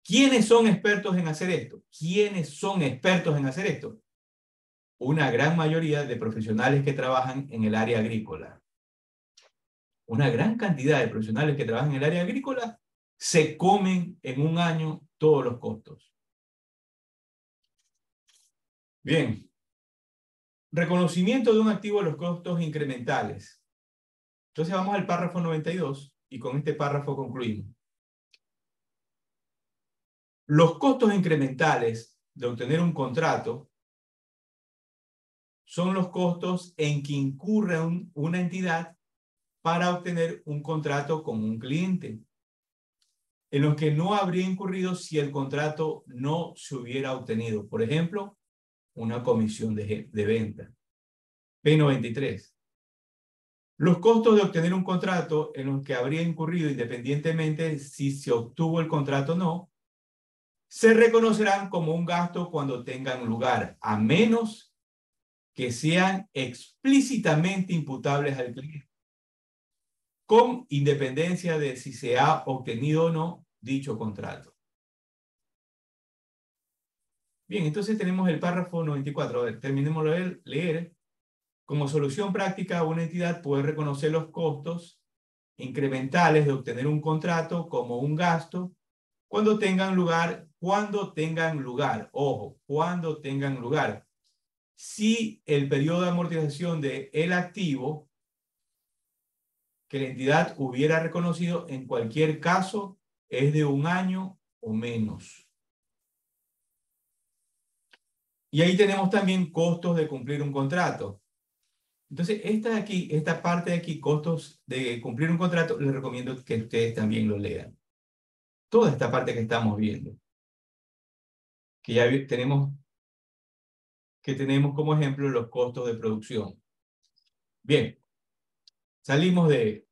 ¿Quiénes son expertos en hacer esto? ¿Quiénes son expertos en hacer esto? Una gran mayoría de profesionales que trabajan en el área agrícola. Una gran cantidad de profesionales que trabajan en el área agrícola se comen en un año todos los costos. Bien. Reconocimiento de un activo de los costos incrementales. Entonces vamos al párrafo 92 y con este párrafo concluimos. Los costos incrementales de obtener un contrato son los costos en que incurre una entidad para obtener un contrato con un cliente, en los que no habría incurrido si el contrato no se hubiera obtenido. Por ejemplo, una comisión de venta. P93. Los costos de obtener un contrato en los que habría incurrido independientemente si se obtuvo el contrato o no, se reconocerán como un gasto cuando tengan lugar, a menos que sean explícitamente imputables al cliente, con independencia de si se ha obtenido o no dicho contrato. Bien, entonces tenemos el párrafo 94. A ver, terminemos de leer. Como solución práctica, una entidad puede reconocer los costos incrementales de obtener un contrato como un gasto cuando tengan lugar, ojo, cuando tengan lugar, si el periodo de amortización del activo que la entidad hubiera reconocido en cualquier caso es de un año o menos. Y ahí tenemos también costos de cumplir un contrato. Entonces, esta parte de aquí, costos de cumplir un contrato, les recomiendo que ustedes también lo lean. Toda esta parte que estamos viendo, que ya tenemos como ejemplo los costos de producción. Bien, salimos de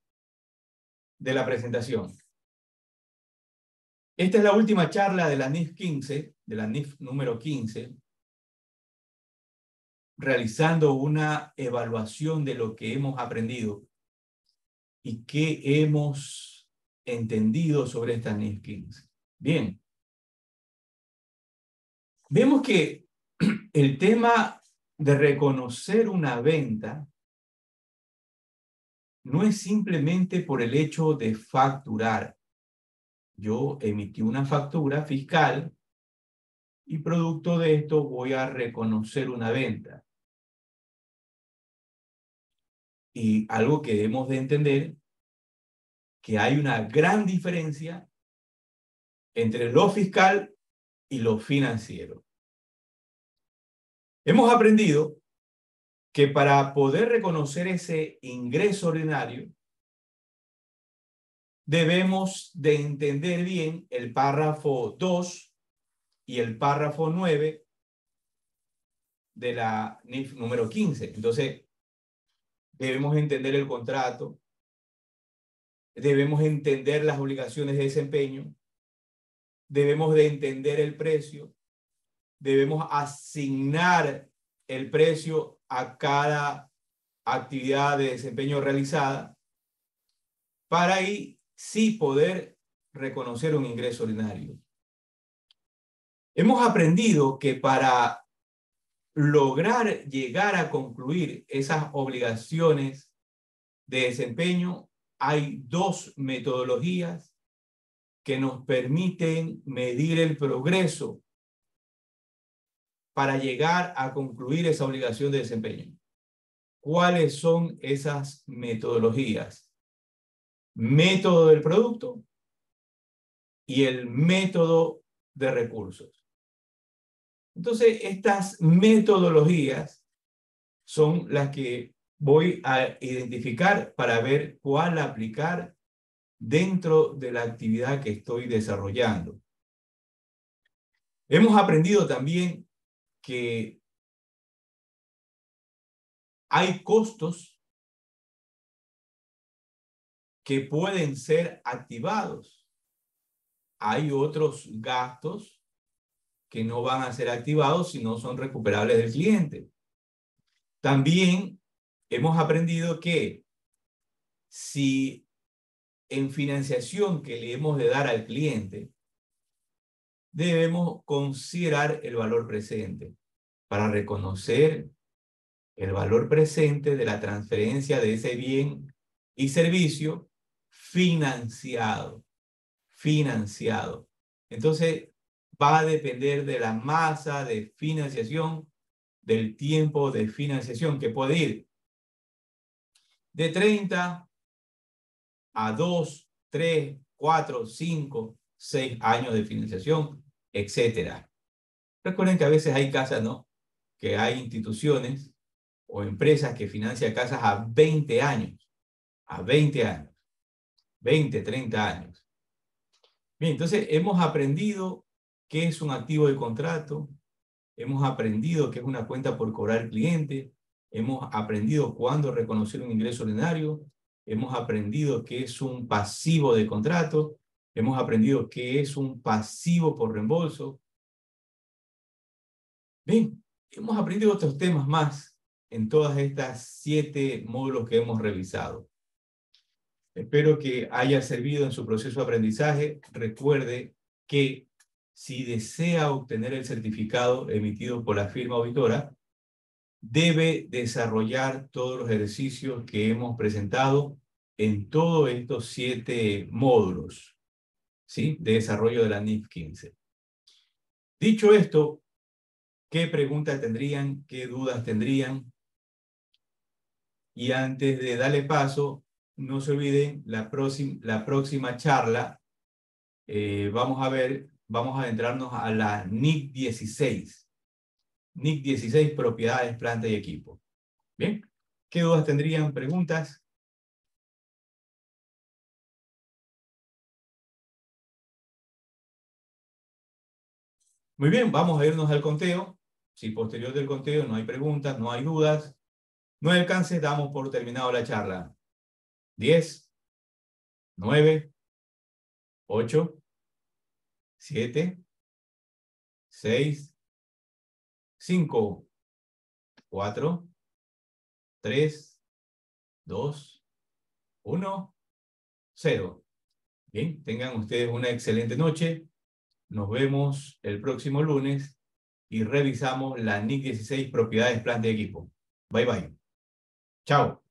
la presentación. Esta es la última charla de la NIF 15, de la NIF número 15, realizando una evaluación de lo que hemos aprendido y qué hemos entendido sobre esta NIF 15. Bien, vemos que el tema de reconocer una venta no es simplemente por el hecho de facturar. Yo emití una factura fiscal y producto de esto voy a reconocer una venta. Y algo que debemos de entender, que hay una gran diferencia entre lo fiscal y lo financiero. Hemos aprendido que para poder reconocer ese ingreso ordinario, debemos de entender bien el párrafo 2 y el párrafo 9 de la NIF número 15. Entonces, debemos entender el contrato, debemos entender las obligaciones de desempeño, debemos de entender el precio, debemos asignar el precio a cada actividad de desempeño realizada para ahí sí poder reconocer un ingreso ordinario. Hemos aprendido que para lograr llegar a concluir esas obligaciones de desempeño hay dos metodologías que nos permiten medir el progreso para llegar a concluir esa obligación de desempeño. ¿Cuáles son esas metodologías? Método del producto y el método de recursos. Entonces, estas metodologías son las que voy a identificar para ver cuál aplicar dentro de la actividad que estoy desarrollando. Hemos aprendido también que hay costos que pueden ser activados. Hay otros gastos que no van a ser activados si no son recuperables del cliente. También hemos aprendido que si en financiación que le hemos de dar al cliente, debemos considerar el valor presente para reconocer el valor presente de la transferencia de ese bien y servicio financiado. Entonces, va a depender de la masa de financiación, del tiempo de financiación, que puede ir de 30 a 2, 3, 4, 5, 6 años de financiación, etc. Recuerden que a veces hay casas, ¿no? Que hay instituciones o empresas que financian casas a 20 años, 20, 30 años. Bien, entonces hemos aprendido qué es un activo de contrato, hemos aprendido qué es una cuenta por cobrar al cliente, hemos aprendido cuándo reconocer un ingreso ordinario, hemos aprendido qué es un pasivo de contrato, hemos aprendido qué es un pasivo por reembolso. Bien, hemos aprendido otros temas más en todas estas 7 módulos que hemos revisado. Espero que haya servido en su proceso de aprendizaje. Recuerde que si desea obtener el certificado emitido por la firma auditora, debe desarrollar todos los ejercicios que hemos presentado en todos estos 7 módulos, ¿sí?, de desarrollo de la NIF 15. Dicho esto, ¿qué preguntas tendrían? ¿Qué dudas tendrían? Y antes de darle paso, no se olviden, la próxima charla, vamos a adentrarnos a la NIC 16. NIC 16, propiedades, planta y equipo. Bien, ¿qué dudas tendrían? ¿Preguntas? Muy bien, vamos a irnos al conteo. Si posterior del conteo no hay preguntas, no hay dudas, no hay alcance, damos por terminado la charla. 10, 9, 8, 7, 6, 5, 4, 3, 2, 1, 0. Bien, tengan ustedes una excelente noche. Nos vemos el próximo lunes y revisamos la NIC 16, propiedades, planta y equipo. Bye, bye. Chao.